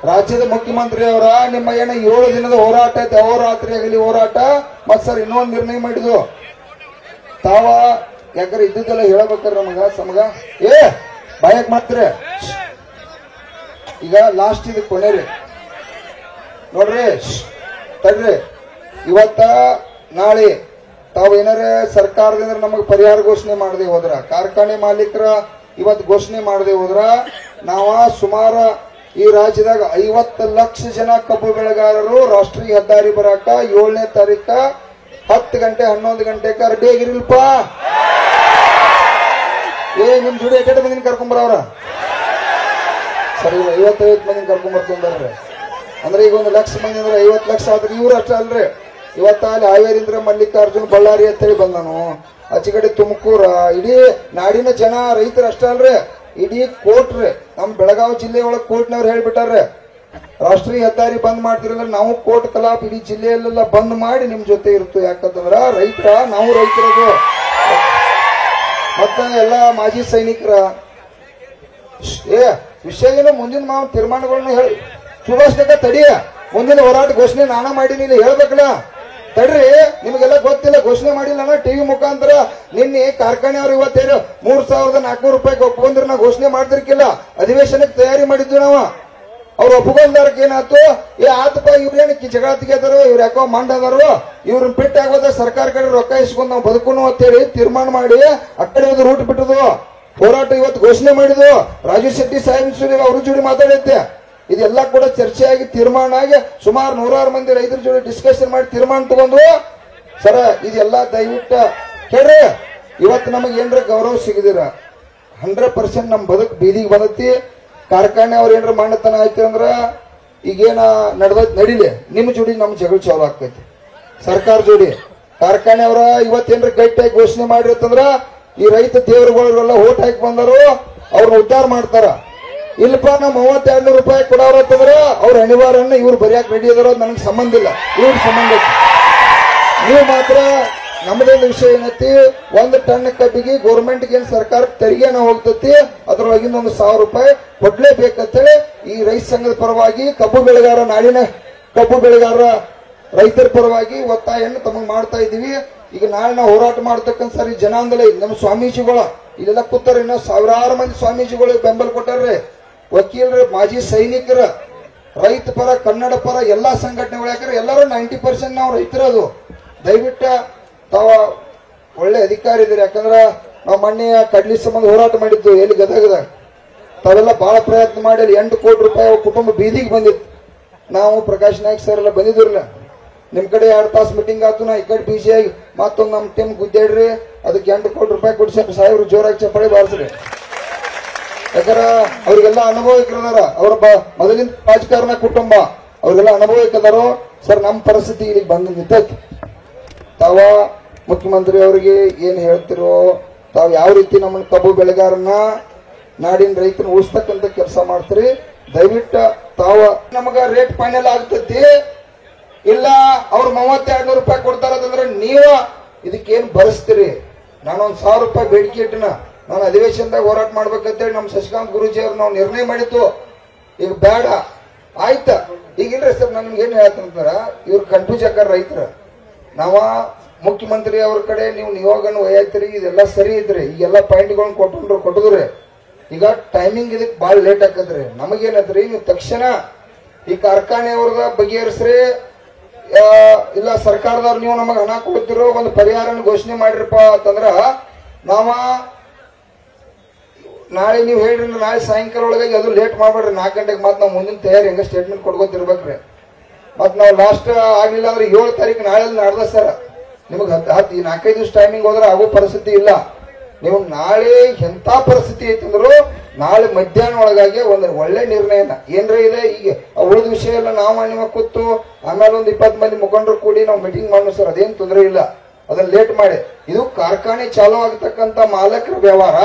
ರಾಜ್ಯದ ಮುಖ್ಯಮಂತ್ರಿ ಅವರ ನಿಮ್ಮ ಏನ 7 ದಿನದ ಹೋರಾಟ ಐತೆ, ಅಹೋರಾತ್ರಿ ಆಗಲಿ ಹೋರಾಟ. ಮತ್ ಸರ್ ಇನ್ನೊಂದು ನಿರ್ಣಯ ಮಾಡಿದ್ವು ತಾವ. ಯಾಕಂದ್ರೆ ಇದ್ದಿದ್ದೆಲ್ಲ ಹೇಳ್ಬೇಕಾರ ಸಮಗ ಬಾಯಕ್ ಮಾಡ್ತೀರಿ. ಈಗ ಲಾಸ್ಟ್ ಇದು ಕೊನೆರಿ ನೋಡ್ರಿ, ತಡ್ರಿ. ಇವತ್ತ ನಾಳೆ ತಾವು ಏನಾರ ಸರ್ಕಾರದಿಂದ ನಮಗ್ ಪರಿಹಾರ ಘೋಷಣೆ ಮಾಡದೆ ಹೋದ್ರ, ಕಾರ್ಖಾನೆ ಮಾಲೀಕರ ಇವತ್ತು ಘೋಷಣೆ ಮಾಡದೆ ಹೋದ್ರ, ನಾವ ಸುಮಾರು ಈ ರಾಜ್ಯದಾಗ 50 ಲಕ್ಷ ಜನ ಕಬ್ಬು ಬೆಳೆಗಾರರು ರಾಷ್ಟ್ರೀಯ ಹೆದ್ದಾರಿ ಬರಾಕ 7ನೇ ತಾರೀಕ 10 ಗಂಟೆ 11 ಗಂಟೆಕ ರೆಡಿ ಆಗಿರಿಲ್ಪ. ನಿಮ್ ಜೋಡಿ ಎಕಡೆ ಮಂದಿನ ಕರ್ಕೊಂಬರವ್ರ ಸರಿ 55 ಮಂದಿನ ಕರ್ಕೊಂಬರ್ತಾರೆ. ಅಂದ್ರೆ ಈಗ 1 ಲಕ್ಷ ಮಂದಿ ಅಂದ್ರೆ 50 ಲಕ್ಷ ಆದ್ರೆ ಇವ್ರು ಅಷ್ಟ ಅಲ್ರಿ. ಇವತ್ತ ಅಲ್ಲಿ ಹಾವೇರಿಂದ ಮಲ್ಲಿಕಾರ್ಜುನ್ ಬಳ್ಳಾರಿ ಅಂತೇಳಿ ಬಂದಾನು, ಆಚೆ ಕಡೆ ತುಮಕೂರ, ಇಡೀ ನಾಡಿನ ಜನ ರೈತರು ಅಷ್ಟ ಅಲ್ರಿ, ಇಡೀ ಕೋರ್ಟ್ರಿ ನಮ್ ಬೆಳಗಾವಿ ಜಿಲ್ಲೆ ಒಳಗ್ ಕೋರ್ಟ್ನವ್ರು ಹೇಳ್ಬಿಟ್ಟಾರ್ರಿ, ರಾಷ್ಟ್ರೀಯ ಹೆದ್ದಾರಿ ಬಂದ್ ಮಾಡ್ತಿರಲ್ಲ ನಾವು ಕೋರ್ಟ್ ಕಲಾಪ ಇಡೀ ಜಿಲ್ಲೆಯಲ್ಲೆಲ್ಲ ಬಂದ್ ಮಾಡಿ ನಿಮ್ ಜೊತೆ ಇರ್ತು. ಯಾಕಂತಂದ್ರ ನಾವು ರೈತರದು ಮತ್ತ ಎಲ್ಲ ಮಾಜಿ ಸೈನಿಕರ ವಿಷಯ ಏನು ಮುಂದಿನ ಮಾವು ತೀರ್ಮಾನಗಳನ್ನ ಹೇಳಿ ಸುಭಾಷ್ ತಡಿಯ ಮುಂದಿನ ಹೋರಾಟ ಘೋಷಣೆ ನಾನ ಮಾಡೀನಿ, ಇಲ್ಲಿ ಹೇಳ್ಬೇಕಲ್ಲ. ತಡ್ರಿ, ನಿಮಗೆಲ್ಲ ಗೊತ್ತಿಲ್ಲ, ಘೋಷಣೆ ಮಾಡಿಲ್ಲ ಟಿವಿ ಮುಖಾಂತರ. ನಿನ್ನೆ ಕಾರ್ಖಾನೆಯವ್ರು ಇವತ್ತೇನು ₹3,400 ಒಪ್ಕೊಂಡ್ರೆ ನಾ ಘೋಷಣೆ ಮಾಡ್ತಿರ್ಕಿಲ್ಲ. ಅಧಿವೇಶನಕ್ಕೆ ತಯಾರಿ ಮಾಡಿದ್ವಿ ನಾವು. ಅವ್ರು ಒಪ್ಕೊಂಡಾರಕ್ಕೆ ಏನಾಯ್ತು, ಆತಪ್ಪ ಇವ್ರೇನು ಜಗಳ ತೆಗೆದಾರು, ಇವ್ರು ಯಾಕೋ ಮಂಡದಾರು, ಇವ್ರನ್ನ ಬಿಟ್ಟು ಆಗೋದ ಸರ್ಕಾರ ಕಡೆ ರೊಕ್ಕ ಇಸ್ಕೊಂಡು ನಾವು ಬದುಕುನು ಅಂತೇಳಿ ತೀರ್ಮಾನ ಮಾಡಿ ಆ ಕಡೆ ಒಂದು ರೂಟ್ ಬಿಟ್ಟದು. ಹೋರಾಟ ಇವತ್ತು ಘೋಷಣೆ ಮಾಡಿದ್ವು. ರಾಜು ಶೆಟ್ಟಿ ಸಾಹೇಬ್ ಅವ್ರ ಜೋಡಿ ಮಾತಾಡೈತೆ. ಇದೆಲ್ಲ ಕೂಡ ಚರ್ಚೆಯಾಗಿ ತೀರ್ಮಾನ ಆಗಿ ಸುಮಾರು 100 ಮಂದಿ ರೈತರ ಜೋಡಿ ಡಿಸ್ಕಷನ್ ಮಾಡಿ ತೀರ್ಮಾನ ತಗೊಂಡು ಸರ ಇದೆಲ್ಲ ದಯವಿಟ್ಟು ಕೇಳ್ರಿ. ಇವತ್ತು ನಮಗೆ ಏನ್ರ ಗೌರವ ಸಿಗದಿರ 100% ನಮ್ ಬದುಕು ಬೀದಿಗೆ ಬಂದತಿ. ಕಾರ್ಖಾನೆ ಅವ್ರ ಏನ್ರ ಮಾಡತನ ಆಯ್ತು ಅಂದ್ರ ಈಗೇನ ನಡಿಲಿ, ನಿಮ್ ಜೋಡಿ ನಮ್ ಜಗಳ ಚಾಲು ಆಗ್ತೈತಿ. ಸರ್ಕಾರ ಜೋಡಿ ಕಾರ್ಖಾನೆ ಅವರ ಇವತ್ತೇನ್ರ ಗಟ್ಟಿಯಾಗಿ ಘೋಷಣೆ ಮಾಡಿರ್ತಂದ್ರ ಈ ರೈತ ದೇವರುಗಳೆಲ್ಲ ಓಟ್ ಹಾಕಿ ಬಂದರು, ಅವ್ರನ್ನ ಉದ್ಧಾರ ಮಾಡ್ತಾರ. ಇಲ್ಲಪ್ಪ ನಾವು ₹32,000 ಕೊಡೋರು ಅಂತಂದ್ರ ಅವ್ರ ಅನಿವಾರ್ಯನ್ನ ಇವ್ರು ಬರೆಯಾಕ ರೆಡಿ ಅದಾರೋ ನನಗೆ ಸಂಬಂಧ ಇಲ್ಲ, ಇವ್ರ ಸಂಬಂಧ ಐತಿ. ನೀವು ಮಾತ್ರ ನಮ್ಮದೊಂದು ವಿಷಯ ಏನೈತಿ, 1 ಟನ್ ಕಬ್ಬಿಗೆ ಗೌರ್ಮೆಂಟ್ಗೆ ಏನ್ ಸರ್ಕಾರ ತೆರಿಗೆನ ಹೋಗ್ತತಿ, ಅದ್ರೊಳಗಿಂದ ₹1,000 ಕೊಡ್ಲೇಬೇಕಂತೇಳಿ ಈ ರೈತ ಸಂಘದ ಪರವಾಗಿ ಕಬ್ಬು ಬೆಳೆಗಾರ ನಾಡಿನ ಕಬ್ಬು ಬೆಳೆಗಾರ ರೈತರ ಪರವಾಗಿ ಒತ್ತಾಯವನ್ನು ತಮಗೆ ಮಾಡ್ತಾ ಇದೀವಿ. ಈಗ ನಾಳೆ ನಾವು ಹೋರಾಟ ಮಾಡ್ತಕ್ಕಂಥ ಸರಿ ಜನಾಂದೋಲನ ನಮ್ಮ ಸ್ವಾಮೀಜಿಗಳು ಇಲ್ಲೆಲ್ಲ ಕೂತಾರ, ಇನ್ನ ಸಾವಿರಾರು ಮಂದಿ ಸ್ವಾಮೀಜಿಗಳು ಬೆಂಬಲ ಕೊಟ್ಟಾರ್ರಿ. ವಕೀಲರು, ಮಾಜಿ ಸೈನಿಕರ, ರೈತ ಪರ, ಕನ್ನಡ ಪರ ಎಲ್ಲಾ ಸಂಘಟನೆಗಳು. ಯಾಕಂದ್ರೆ ಎಲ್ಲರೂ 90% ನಾವು ರೈತರದು. ದಯವಿಟ್ಟು ತಾವ ಒಳ್ಳೆ ಅಧಿಕಾರಿ ಇದ್ರಿ. ಯಾಕಂದ್ರ ನಾವು ಮೊನ್ನೆ ಕಡ್ಲಿ ಸಂಬಂಧ ಹೋರಾಟ ಮಾಡಿದ್ದು ಎಲ್ಲಿ ಗದಗದಾಗ. ತಾವೆಲ್ಲ ಬಹಳ ಪ್ರಯತ್ನ ಮಾಡಿ ಅಲ್ಲಿ ₹8 ಕೋಟಿ ಕುಟುಂಬ ಬೀದಿಗೆ ಬಂದಿತ್ತು. ನಾವು ಪ್ರಕಾಶ್ ನಾಯ್ಕ್ ಸರ್ ಎಲ್ಲ ಬಂದಿದ್ರಲ್ಲ, ನಿಮ್ ಕಡೆ 2 ತಾಸು ಮೀಟಿಂಗ್ ಆತು, ನಾ ಈ ಕಡೆ ಬಿಜಿ ಆಗಿ ಮತ್ತೊಂದು ನಮ್ ಟೀಮ್ ಗುದ್ದಾಡ್ರಿ, ಅದಕ್ಕೆ ₹8 ಕೋಟಿ ಕೊಡ್ಸಿ ಸಾಹೇಬ್ರು ಜೋರಾಗಿ ಚಪ್ಪಾಳಿ ಬಾರಿಸ್ರಿ. ಯಾಕಂದ್ರ ಅವ್ರಿಗೆಲ್ಲ ಅನುಭವಿಕರದಾರ, ಅವ್ರ ಮೊದಲಿನ ರಾಜಕಾರಣ ಕುಟುಂಬ, ಅವ್ರಿಗೆಲ್ಲ ಅನುಭವಿಕದಾರು. ಸರ್ ನಮ್ಮ ಪರಿಸ್ಥಿತಿ ಇಲ್ಲಿಗೆ ಬಂದು ನಿಂತೈತಿ. ತಾವ ಮುಖ್ಯಮಂತ್ರಿ ಅವರಿಗೆ ಏನ್ ಹೇಳ್ತಿರೋ, ತಾವ್ ಯಾವ ರೀತಿ ನಮ್ಮ ಕಬ್ಬು ಬೆಳೆಗಾರನ್ನ ನಾಡಿನ ರೈತನ ಉಳಿಸ್ತಕ್ಕಂತ ಕೆಲಸ ಮಾಡ್ತೀರಿ. ದಯವಿಟ್ಟು ತಾವ ನಮಗ ರೇಟ್ ಫೈನಲ್ ಆಗ್ತತಿ. ಇಲ್ಲ ಅವ್ರು ₹32,000 ಕೊಡ್ತಾರಂದ್ರೆ ನೀವ ಇದಕ್ಕೇನ್ ಭರಿಸ್ತೀರಿ. ನಾನೊಂದ್ ₹1,000 ಬೇಡಿಕೆ ಇಟ್ಟಿನ ನಾನು ಅಧಿವೇಶನದಾಗ ಹೋರಾಟ ಮಾಡ್ಬೇಕಂತೇಳಿ ನಮ್ ಶಶಿಕಾಂತ್ ಗುರೂಜಿ ಅವ್ರು ನಾವು ನಿರ್ಣಯ ಮಾಡಿತ್ತು. ಈಗ ಬೇಡ ಆಯ್ತಾ. ಈಗಿಲ್ರಿ ಸರ್ ನನ್ಗೆ ಏನ್ ಹೇಳ್ತಂತಾರ, ಇವ್ರು ಕನ್ಫ್ಯೂಸ್ ಆಕಾರ ರೈತರ. ನಾವ ಮುಖ್ಯಮಂತ್ರಿ ಅವ್ರ ಕಡೆ ನೀವು ನಿಯೋಗನ ಒಯ್ಯಾತ್ರಿ, ಇದೆಲ್ಲ ಸರಿ ಐತ್ರಿ, ಈಗೆಲ್ಲ ಪಾಯಿಂಟ್ಗಳನ್ನ ಕೊಟ್ಟಿದ್ರಿ. ಈಗ ಟೈಮಿಂಗ್ ಇದಕ್ ಬಾಳ ಲೇಟ್ ಆಕತ್ರಿ. ನಮಗೇನತ್ರಿ, ನೀವು ತಕ್ಷಣ ಈ ಕಾರ್ಖಾನೆಯವ್ರದ ಬಗೆಹರಿಸ್ರಿ, ಇಲ್ಲ ಸರ್ಕಾರದವ್ರು ನೀವು ನಮಗ್ ಹಣ ಕೊಡ್ತಿರೋ ಒಂದು ಪರಿಹಾರನ ಘೋಷಣೆ ಮಾಡಿರಪ್ಪ ಅಂತಂದ್ರ ನಾವ ನಾಳೆ ನೀವು ಹೇಳ್ರಿ, ನಾಳೆ ಸಾಯಂಕಾಲ ಒಳಗಾಗಿ ಅದು ಲೇಟ್ ಮಾಡ್ಬೇಡ್ರಿ. 4 ಗಂಟೆಗೆ ಮಾತ್ರ ನಾವು ಮುಂದಿನ ತಯಾರಿ ಹೆಂಗ ಸ್ಟೇಟ್ಮೆಂಟ್ ಕೊಡ್ಕೋತಿರ್ಬೇಕ್ರಿ. ಮತ್ ನಾವು ಲಾಸ್ಟ್ ಆಗ್ಲಿಲ್ಲ ಅಂದ್ರೆ 7 ತಾರೀಕು ನಾಳೆ ನಾಡ್ದ ಸರ್, ನಿಮಗ್ 4-5 ದಿವಸ ಟೈಮಿಂಗ್ ಹೋದ್ರೆ ಆಗೋ ಪರಿಸ್ಥಿತಿ ಇಲ್ಲ. ನೀವು ನಾಳೆ ಎಂತ ಪರಿಸ್ಥಿತಿ ಐತಂದ್ರು ನಾಳೆ ಮಧ್ಯಾಹ್ನ ಒಳಗಾಗಿ ಒಂದು ಒಳ್ಳೆ ನಿರ್ಣಯನ ಏನ್ರ ಇದೆ. ಈಗ ಉಳಿದ ವಿಷಯ ಎಲ್ಲ ನಾವು ನಿಮ್ಮ ಕೂತು ಆಮೇಲೆ ಒಂದು 20 ಮಂದಿ ಮುಖಂಡರು ಕೂಡಿ ನಾವು ಮೀಟಿಂಗ್ ಮಾಡೋಣ ಸರ್, ಅದೇನ್ ತೊಂದರೆ ಇಲ್ಲ. ಅದನ್ನ ಲೇಟ್ ಮಾಡಿ, ಇದು ಕಾರ್ಖಾನೆ ಚಾಲೂ ಆಗ್ತಕ್ಕಂತ ಮಾಲಕರ ವ್ಯವಹಾರ,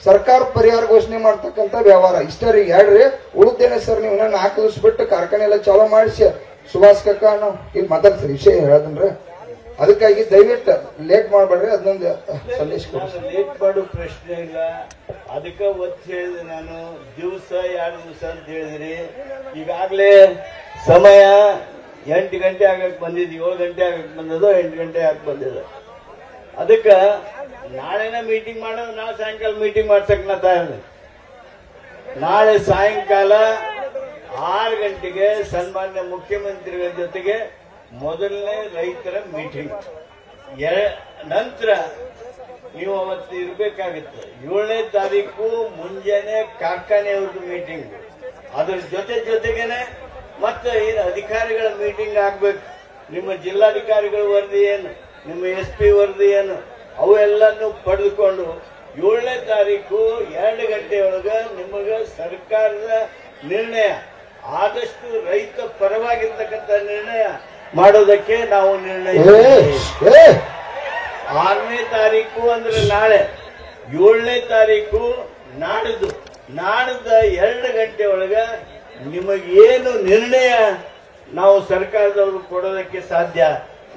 ಸರ್ಕಾರ ಪರಿಹಾರ ಘೋಷಣೆ ಮಾಡ್ತಕ್ಕಂತ ವ್ಯವಹಾರ ಇಷ್ಟ ರೀ. ಹೇಳ್ರಿ, ಉಳಿದೇನೆ ಸರ್, ನೀವು 4 ದಿವಸ ಬಿಟ್ಟು ಕಾರ್ಖಾನೆ ಎಲ್ಲ ಚಾಲೂ ಮಾಡಿಸಿ ಸುಭಾಷ್ ಕಕ್ಕ ನಾವು ಇಲ್ಲಿ ಮಾತಾಡ್ತೀರಿ ವಿಷಯ ಹೇಳದನ್ರಿ. ಅದಕ್ಕಾಗಿ ದಯವಿಟ್ಟು ಲೇಟ್ ಮಾಡಬೇಡ್ರಿ. ಅದನ್ನೊಂದು ಸಂದೇಶ ಲೇಟ್ ಮಾಡೋ ಪ್ರಶ್ನೆ ಇಲ್ಲ. ಅದಕ್ಕೆ ಒತ್ತು ಹೇಳಿದೆ ನಾನು, ದಿವಸ 2 ದಿವಸ ಅಂತ ಹೇಳಿದ್ರಿ. ಈಗಾಗಲೇ ಸಮಯ 8 ಗಂಟೆ ಆಗಕ್ ಬಂದಿದ್ದು, 7 ಗಂಟೆ ಆಗಕ್ ಬಂದದು, 8 ಗಂಟೆ ಆಗಕ್ ಬಂದಿದೆ. ಅದಕ್ಕೆ ನಾಳೆನ ಮೀಟಿಂಗ್ ಮಾಡೋದು, ನಾಳೆ ಸಾಯಂಕಾಲ ಮೀಟಿಂಗ್ ಮಾಡ್ಸಕ್ ನಾ ತಯಾರಿ. ನಾಳೆ ಸಾಯಂಕಾಲ 6 ಗಂಟೆಗೆ ಸನ್ಮಾನ್ಯ ಮುಖ್ಯಮಂತ್ರಿಗಳ ಜೊತೆಗೆ ಮೊದಲನೇ ರೈತರ ಮೀಟಿಂಗ್. ನಂತರ ನೀವು ಅವತ್ತು ಇರ್ಬೇಕಾಗುತ್ತೆ. 7ನೇ ತಾರೀಕು ಮುಂಜಾನೆ ಕಾರ್ಖಾನೆಯವ್ರದ್ದು ಮೀಟಿಂಗ್, ಅದ್ರ ಜೊತೆಗೇನೆ ಮತ್ತೆ ಏನು ಅಧಿಕಾರಿಗಳ ಮೀಟಿಂಗ್ ಆಗ್ಬೇಕು. ನಿಮ್ಮ ಜಿಲ್ಲಾಧಿಕಾರಿಗಳ ವರದಿ ಏನು, ನಿಮ್ಮ SP ವರದಿ ಏನು, ಅವೆಲ್ಲನೂ ಪಡೆದುಕೊಂಡು 7ನೇ ತಾರೀಕು 2 ಗಂಟೆಯೊಳಗ ನಿಮಗ ಸರ್ಕಾರದ ನಿರ್ಣಯ, ಆದಷ್ಟು ರೈತ ಪರವಾಗಿರ್ತಕ್ಕಂಥ ನಿರ್ಣಯ ಮಾಡೋದಕ್ಕೆ ನಾವು ನಿರ್ಣಯ. 6ನೇ ತಾರೀಕು ಅಂದ್ರೆ ನಾಳೆ, 7ನೇ ತಾರೀಕು ನಾಡಿದ್ದು 2 ಗಂಟೆ ಒಳಗ ನಿಮಗೇನು ನಿರ್ಣಯ ನಾವು ಸರ್ಕಾರದವರು ಕೊಡೋದಕ್ಕೆ ಸಾಧ್ಯ,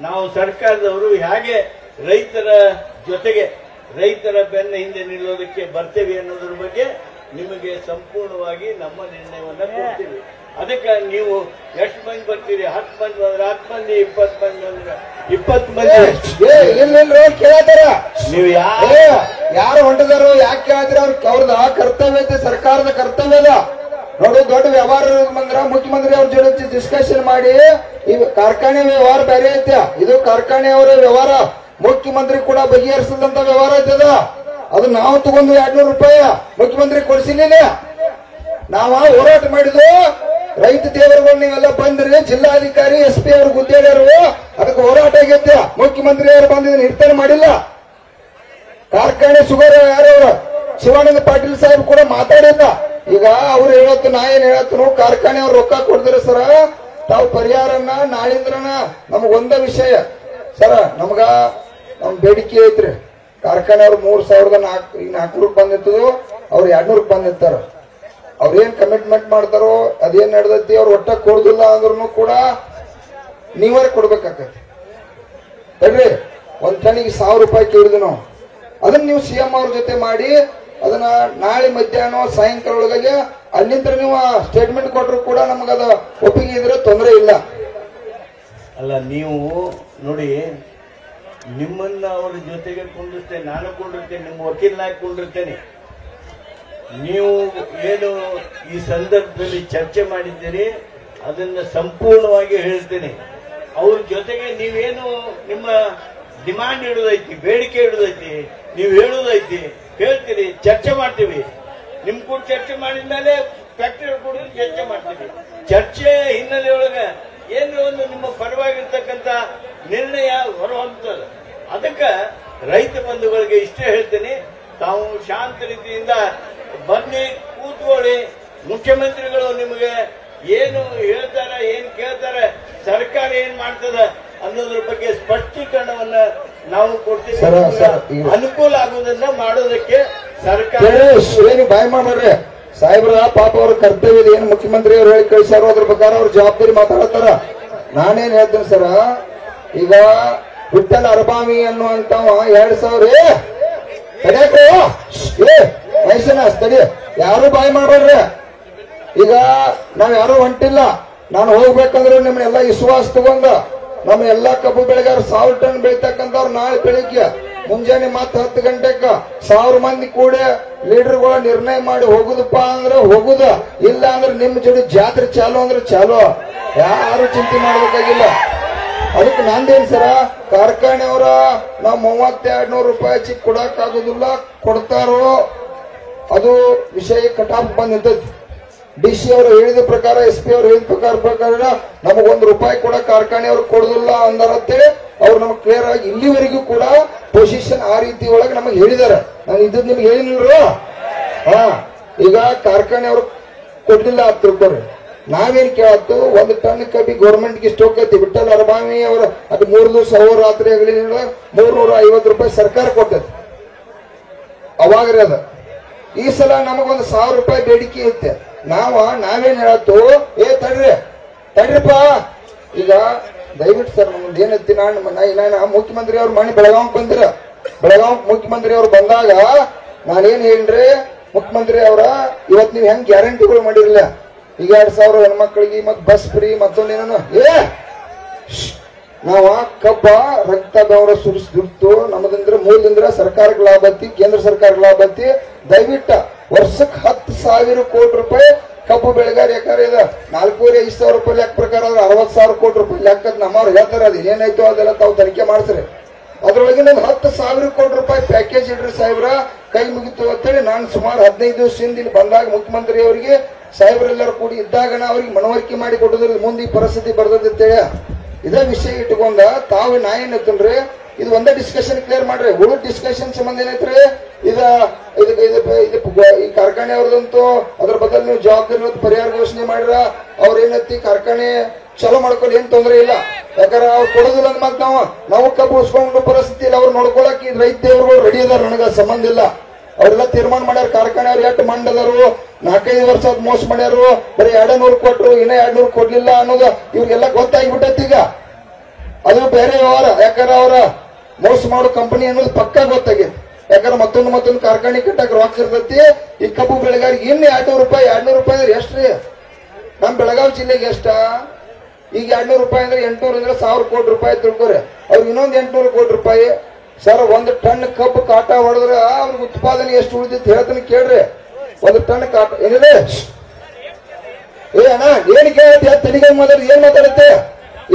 ನಾವು ಸರ್ಕಾರದವರು ಹೇಗೆ ರೈತರ ಜೊತೆಗೆ ರೈತರ ಬೆನ್ನ ಹಿಂದೆ ನಿಲ್ಲೋದಕ್ಕೆ ಬರ್ತೇವೆ ಅನ್ನೋದ್ರ ಬಗ್ಗೆ ನಿಮಗೆ ಸಂಪೂರ್ಣವಾಗಿ ನಮ್ಮ ನಿರ್ಣಯವನ್ನ ಕೊಡ್ತೀವಿ. ಅದಕ್ಕೆ ನೀವು ಎಷ್ಟು ಮಂದಿ ಬರ್ತೀರಿ? 10 ಮಂದಿ ಬಂದ್ರೆ 10 ಮಂದಿ, 20 ಮಂದಿ ಬಂದ್ರೆ 20 ಮಂದಿ. ಕೇಳತ್ತಾರ ನೀವು ಯಾರು ಹೊಂಟಿದಾರೋ ಯಾಕೆ ಕೇಳಿದ್ರೆ ಅವ್ರದ್ದು ಕರ್ತವ್ಯ ಐತೆ, ಸರ್ಕಾರದ ಕರ್ತವ್ಯ ಅದ. ನೋಡು, ದೊಡ್ಡ ವ್ಯವಹಾರ ಬಂದ್ರ ಮುಖ್ಯಮಂತ್ರಿ ಅವ್ರ ಜೊತೆ ಡಿಸ್ಕಷನ್ ಮಾಡಿ, ಈ ಕಾರ್ಖಾನೆ ವ್ಯವಹಾರ ಬೇರೆ ಐತೆ, ಇದು ಕಾರ್ಖಾನೆಯವರ ವ್ಯವಹಾರ, ಮುಖ್ಯಮಂತ್ರಿ ಕೂಡ ಬಗೆಹರಿಸಿದಂತ ವ್ಯವಹಾರ ಐತದ. ಅದು ನಾವು ತಗೊಂಡು 200 ರೂಪಾಯಿ ಮುಖ್ಯಮಂತ್ರಿ ಕೊಡಿಸಿಲ್ಲ. ನಾವ ಹೋರಾಟ ಮಾಡಿದ್ವು, ರೈತ ದೇವರುಗಳು ನೀವೆಲ್ಲ ಬಂದ್ರಿ, ಜಿಲ್ಲಾಧಿಕಾರಿ SP ಅವ್ರು ಗುದ್ದೇಳ್ಯಾರು, ಅದಕ್ಕೆ ಹೋರಾಟ ಆಗೈತೆ. ಮುಖ್ಯಮಂತ್ರಿ ಅವರು ಬಂದಿದ್ದನ್ನು ನಿರ್ಧಾರ ಮಾಡಿಲ್ಲ. ಕಾರ್ಖಾನೆ ಶುಗರ್ ಯಾರವ್ರು ಶಿವಾನಂದ ಪಾಟೀಲ್ ಸಾಹೇಬ್ ಕೂಡ ಮಾತಾಡಿಲ್ಲ. ಈಗ ಅವ್ರು ಹೇಳತ್ತು, ನಾ ಏನ್ ಹೇಳತ್ತನು, ಕಾರ್ಖಾನೆ ಅವ್ರು ರೊಕ್ಕ ಕೊಡ್ತಾರೆ ಸರ, ತಾವು ಪರಿಹಾರನ ನಾಳಿಂದ್ರನ ನಮಗ್ ಒಂದ ವಿಷಯ ಸರ, ನಮ್ ಬೇಡಿಕೆ ಐತ್ರಿ. ಕಾರ್ಖಾನೆ ಅವ್ರು 3,400 ಬಂದಿರ್ತದೋ, ಅವ್ರು 200 ಬಂದಿರ್ತಾರ. ಅವ್ರೇನ್ ಕಮಿಟ್ಮೆಂಟ್ ಮಾಡ್ತಾರೋ ಅದೇನ್ ನಡೆದೈತಿ, ಅವ್ರು ಒಟ್ಟ ಕೊಡುದಿಲ್ಲ ಅಂದ್ರೂ ಕೂಡ ನೀವೇ ಕೊಡ್ಬೇಕಾಗತ್ತೆ. ಹೇಳ್ರಿ, 1 ಟನ್ನಿಗೆ 1,000 ರೂಪಾಯಿ ಕೇಳಿದ್ವಿ ನಾವು. ಅದನ್ನ ನೀವು CM ಅವ್ರ ಜೊತೆ ಮಾಡಿ ಅದನ್ನ ನಾಳೆ ಮಧ್ಯಾಹ್ನ ಸಾಯಂಕಾಲ ಒಳಗಾಗಿ ಅಲ್ಲಿಂದ ನೀವು ಸ್ಟೇಟ್ಮೆಂಟ್ ಕೊಟ್ಟರು ಕೂಡ ನಮಗದ ಒಪ್ಪಿಗೆ ಇದ್ರೆ ತೊಂದರೆ ಇಲ್ಲ. ಅಲ್ಲ, ನೀವು ನೋಡಿ, ನಿಮ್ಮನ್ನ ಅವ್ರ ಜೊತೆಗೆ ಕೊಂಡಿರ್ತೇನೆ, ನಾನು ಕೊಂಡಿರ್ತೇನೆ, ನಿಮ್ಮ ವಕೀಲನಾಗಿ ಕೊಂಡಿರ್ತೇನೆ. ನೀವು ಏನು ಈ ಸಂದರ್ಭದಲ್ಲಿ ಚರ್ಚೆ ಮಾಡಿದ್ದೀರಿ ಅದನ್ನ ಸಂಪೂರ್ಣವಾಗಿ ಹೇಳ್ತೇನೆ. ಅವ್ರ ಜೊತೆಗೆ ನೀವೇನು ನಿಮ್ಮ ಡಿಮಾಂಡ್ ಇಡುದೈತಿ, ಬೇಡಿಕೆ ಇಡುದೈತಿ, ನೀವು ಹೇಳುದೈತಿ, ಹೇಳ್ತೀರಿ, ಚರ್ಚೆ ಮಾಡ್ತೀವಿ. ನಿಮ್ ಕೂಡ ಚರ್ಚೆ ಮಾಡಿದ್ಮೇಲೆ ಫ್ಯಾಕ್ಟರಿ ಕೂಡ ಚರ್ಚೆ ಮಾಡ್ತೀವಿ. ಚರ್ಚೆ ಹಿನ್ನೆಲೆಯೊಳಗ ಏನು ಒಂದು ನಿಮ್ಮ ಪರವಾಗಿರ್ತಕ್ಕಂಥ ನಿರ್ಣಯ ಹೊರಹೊಮ್ಮುತ್ತದೆ. ಅದಕ್ಕೆ ರೈತ ಬಂಧುಗಳಿಗೆ ಇಷ್ಟೇ ಹೇಳ್ತೇನೆ, ತಾವು ಶಾಂತ ರೀತಿಯಿಂದ ಬನ್ನಿ, ಕೂತ್ಕೊಳ್ಳಿ. ಮುಖ್ಯಮಂತ್ರಿಗಳು ನಿಮಗೆ ಏನು ಹೇಳ್ತಾರೆ, ಏನ್ ಕೇಳ್ತಾರೆ, ಸರ್ಕಾರ ಏನ್ ಮಾಡ್ತದ ಅನ್ನೋದ್ರ ಬಗ್ಗೆ ಸ್ಪಷ್ಟೀಕರಣವನ್ನ ನಾವು ಕೊಡ್ತೀವಿ. ಅನುಕೂಲ ಆಗುವುದನ್ನ ಮಾಡೋದಕ್ಕೆ ಸರ್ಕಾರ ಏನು ಬಾಯ್ ಮಾಡ್ರಿ ಸಾಹೇಬ್ರ, ಪಾಪ ಅವ್ರ ಕರ್ತವ್ಯ ಏನು ಮುಖ್ಯಮಂತ್ರಿ ಅವ್ರು ಹೇಳಿ ಕಳಿಸಾರೋ ಅದ್ರ ಪ್ರಕಾರ ಅವ್ರ ಜವಾಬ್ದಾರಿ ಮಾತಾಡತ್ತಾರ. ನಾನೇನ್ ಹೇಳ್ತೇನೆ ಸರ, ಈಗ ವಿಠಲ್ ಅರಬಾವಿ ಅನ್ನುವಂತವ 2,000 ಮೈಸೂನ ತಡಿ, ಯಾರು ಬಾಯ್ ಮಾಡ್ರಿ. ಈಗ ನಾವ್ ಯಾರು ಹೊಂಟಿಲ್ಲ, ನಾನು ಹೋಗ್ಬೇಕಂದ್ರೆ ನಿಮ್ನೆಲ್ಲ ವಿಶ್ವಾಸ ತಗೊಂಡ ನಮ್ಮ ಎಲ್ಲಾ ಕಬ್ಬು ಬೆಳೆಗಾರ 1000 ಟನ್ ಬೆಳಿತಕ್ಕಂಥವ್ರು ನಾಳೆ ಬೆಳಿಗ್ಗೆ ಮುಂಜಾನೆ ಮತ್ತೆ 10 ಗಂಟೆಕ 1000 ಮಂದಿ ಕೂಡ ಲೀಡರ್ಗಳ ನಿರ್ಣಯ ಮಾಡಿ ಹೋಗುದಪ್ಪ ಅಂದ್ರೆ ಹೋಗುದ, ಇಲ್ಲ ಅಂದ್ರೆ ನಿಮ್ ಜೋಡಿ ಜಾತ್ರೆ ಚಾಲು ಅಂದ್ರೆ ಚಾಲು, ಯಾರು ಚಿಂತೆ ಮಾಡ್ಬೇಕಾಗಿಲ್ಲ. ಅದಕ್ಕೆ ನಂದೇನ್ ಸರ, ಕಾರ್ಖಾನೆಯವರ ನಾವು 3200 ರೂಪಾಯಿ ಚಿಕ್ ಕೊಡಕ್ ಆಗುದಿಲ್ಲ, ಕೊಡ್ತಾರೋ ಅದು ವಿಷಯ ಕಟಾಪ್ ಬಂದ್ ನಿಂತೈತಿ. DC ಅವರು ಹೇಳಿದ ಪ್ರಕಾರ, SP ಅವರು ಹೇಳಿದ ಪ್ರಕಾರ ನಮಗ್ ₹1 ಕೂಡ ಕಾರ್ಖಾನೆಯವ್ರು ಕೊಡುದಿಲ್ಲ ಅಂದಾರಂತೇಳಿ ಅವ್ರು ನಮಗ್ ಕ್ಲಿಯರ್ ಆಗಿ ಇಲ್ಲಿವರೆಗೂ ಕೂಡ ಪೊಸಿಷನ್ ಆ ರೀತಿ ಒಳಗೆ ನಮಗೆ ಹೇಳಿದಾರೆ. ನಾನು ಇದ್ ನಿಮ್ಗೆ ಹೇಳಿಲ್ರು. ಈಗ ಕಾರ್ಖಾನೆಯವ್ರು ಕೊಡ್ಲಿಲ್ಲ ಅಂತ ತಿಳ್ಕೊರಿ, ನಾವೇನ್ ಕೇಳತ್ತು, 1 ಟನ್ ಕಬ್ಬಿ ಗೌರ್ಮೆಂಟ್ಗೆ ಇಷ್ಟು ಹೋಗತಿ. ವಿಠಲ್ ಅರಬಾವಿ ಅವರ ಅದು 3 ದಿವಸ ರಾತ್ರಿ ಆಗಲಿ ₹350 ಸರ್ಕಾರ ಕೊಟ್ಟೈತಿ ಅವಾಗ್ರಿ ಅದ. ಈ ಸಲ ನಮಗೊಂದು ₹1000 ಬೇಡಿಕೆ ಐತೆ. ನಾವೇನ್ ಹೇಳತ್ತು, ತಡ್ರಿಪ್ಪ, ಈಗ ದಯವಿಟ್ಟು ಸರ್ ನಮ್ದು ಏನೈತಿ, ನಾನು ಮುಖ್ಯಮಂತ್ರಿ ಅವ್ರು ಮನೆ ಬೆಳಗಾವ್ ಬಂದಿರ, ಬೆಳಗಾವ್ ಮುಖ್ಯಮಂತ್ರಿ ಅವ್ರು ಬಂದಾಗ ನಾನೇನ್ ಹೇಳ್ರಿ, ಮುಖ್ಯಮಂತ್ರಿ ಅವರ ಇವತ್ ನೀವ್ ಹೆಂಗ್ ಗ್ಯಾರಂಟಿಗಳು ಮಾಡಿರಲಿಲ್ಲ, ಈಗ 2000 ಹೆಣ್ಮಕ್ಳಿಗೆ ಮತ್ ಬಸ್ ಫ್ರೀ ಮತ್ತೊಂದೇನು, ನಾವ ಕಬ್ಬ ರಕ್ತ ಬೆವರ ಸುರಿಸ್ಬಿಟ್ಟು ನಮ್ಮದಂದ್ರೆ ಮೂಲದಿಂದ ಸರ್ಕಾರಕ್ಕೆ ಲಾಭ ಐತಿ, ಕೇಂದ್ರ ಸರ್ಕಾರಕ್ಕೆ ಲಾಭ ಐತಿ. ದಯವಿಟ್ಟ ವರ್ಷಕ್ಕೆ 10,000 ಕೋಟಿ ರೂಪಾಯಿ ಕಬ್ಬು ಬೆಳೆಗಾರ ಎಕರೆ ಇದೆ. 4,500 ರೂಪಾಯಿ ಲೆಕ್ಕ ಪ್ರಕಾರ ಆದ್ರೆ 60,000 ಕೋಟಿ ರೂಪಾಯಿ ಲೆಕ್ಕದ ನಮ್ಮವ್ರು ಹೇಳ್ತಾರೆ. ಅದು ಏನಾಯ್ತು ಅದೆಲ್ಲ ತಾವು ತನಿಖೆ ಮಾಡ್ಸ್ರಿ. ಅದ್ರೊಳಗಿನ 10,000 ಕೋಟಿ ರೂಪಾಯಿ ಪ್ಯಾಕೇಜ್ ಇಡ್ರಿ ಸಾಹೇಬ್ರ, ಕೈ ಮುಗಿತು ಅಂತೇಳಿ ನಾನು ಸುಮಾರು 15 ದಿವಸದಿಂದ ಇಲ್ಲಿ ಬಂದಾಗ ಮುಖ್ಯಮಂತ್ರಿ ಅವರಿಗೆ ಸಾಹೇಬ್ರೆಲ್ಲರೂ ಕೂಡಿ ಇದ್ದಾಗ ಅವ್ರಿಗೆ ಮನವರಿಕೆ ಮಾಡಿ ಕೊಟ್ಟದ್ರ ಮುಂದೆ ಈ ಪರಿಸ್ಥಿತಿ ಬರ್ತದಂತೇಳಿ ಇದೇ ವಿಷಯ ಇಟ್ಕೊಂಡ ತಾವು ನಾ ಏನತ್ತನ್ರಿ, ಇದು ಒಂದೇ ಡಿಸ್ಕಷನ್ ಕ್ಲಿಯರ್ ಮಾಡ್ರಿ. ಉಳಿದ ಡಿಸ್ಕಷನ್ ಸಂಬಂಧ ಏನೈತ್ರಿ, ಈ ಕಾರ್ಖಾನೆ ಅವ್ರದಂತೂ ಅದ್ರ ಬದಲು ನೀವು ಜವಾಬ್ದಾರಿ ಪರಿಹಾರ ಘೋಷಣೆ ಮಾಡಿರ, ಅವ್ರ ಏನೈತಿ ಕಾರ್ಖಾನೆ ಚಲೋ ಮಾಡ್ಕೊಳ್ಳಿ, ಏನ್ ತೊಂದ್ರೆ ಇಲ್ಲ. ಯಾಕಂದ್ರೆ ಅವ್ರು ಕೊಡೋದಿಲ್ಲ ಅಂದ್ ಮತ್ ನಾವು ಕಬ್ಬು ಉಳಿಸ್ಕೊಂಡು ಪರಿಸ್ಥಿತಿ ಇಲ್ಲ. ಅವ್ರು ನೋಡ್ಕೊಳಕ್ ಈ ರೈತ ದೇವ್ರುಗಳು ರೆಡಿ ಅದಾರ, ನನಗ ಸಂಬಂಧ ಇಲ್ಲ. ಅವ್ರೆಲ್ಲ ತೀರ್ಮಾನ ಮಾಡ್ಯಾರ. ಕಾರ್ಖಾನೆ ಅವ್ರು ಎಷ್ಟು ಮಂಡದರು 4-5 ವರ್ಷ ಮೋಸ ಮಾಡ್ಯಾರು, ಬರೀ 200 ಕೊಟ್ರು, ಇನ್ನ 200 ಕೊಡ್ಲಿಲ್ಲ ಅನ್ನೋದು ಇವ್ರಿಗೆಲ್ಲ ಗೊತ್ತಾಗ್ಬಿಟ್ಟೈತಿ. ಈಗ ಅದು ಬೇರೆ ವ್ಯವಹಾರ, ಯಾಕಂದ್ರೆ ಅವರ ಮೋಸ ಮಾಡೋ ಕಂಪನಿ ಅನ್ನೋದು ಪಕ್ಕ ಗೊತ್ತಾಗೈತಿ. ಯಾಕಂದ್ರೆ ಮತ್ತೊಂದು ಕಾರ್ಖಾನೆ ಕಟ್ಟಕ್ ರೊಕ್ಕ ಇರ್ತೈತಿ. ಈ ಕಬ್ಬು ಬೆಳೆಗಾರಿಗೆ ಇನ್ನು ₹200 ಅಂದ್ರೆ ಎಷ್ಟ್ರಿ? ನಮ್ ಬೆಳಗಾವಿ ಜಿಲ್ಲೆಗೆ ಎಷ್ಟ? ಈಗ ₹200 ಅಂದ್ರೆ 800 ಅಂದ್ರೆ 1000 ಕೋಟಿ ರೂಪಾಯಿ ತಿಳ್ಕೊರಿ. ಅವ್ರಿಗೆ ಇನ್ನೊಂದು 800 ಕೋಟಿ ರೂಪಾಯಿ. ಸರ್ 1 ಟನ್ ಕಬ್ಬು ಕಾಟ ಹೊಡೆದ್ರೆ ಅವ್ರಿಗೆ ಉತ್ಪಾದನೆ ಎಷ್ಟು ಉಳಿದಿತ್ತು ಹೇಳ್ತಾನೆ ಕೇಳ್ರಿ. 1 ಟನ್ ಕಾಟ ಏನಿದೆ? ಅಣ್ಣ ಏನ್ ಕೇಳತ್ತೆ? ತೆಲಿಗೆ ಮಾತಾಡಿ ಏನ್ ಮಾತಾಡುತ್ತೆ?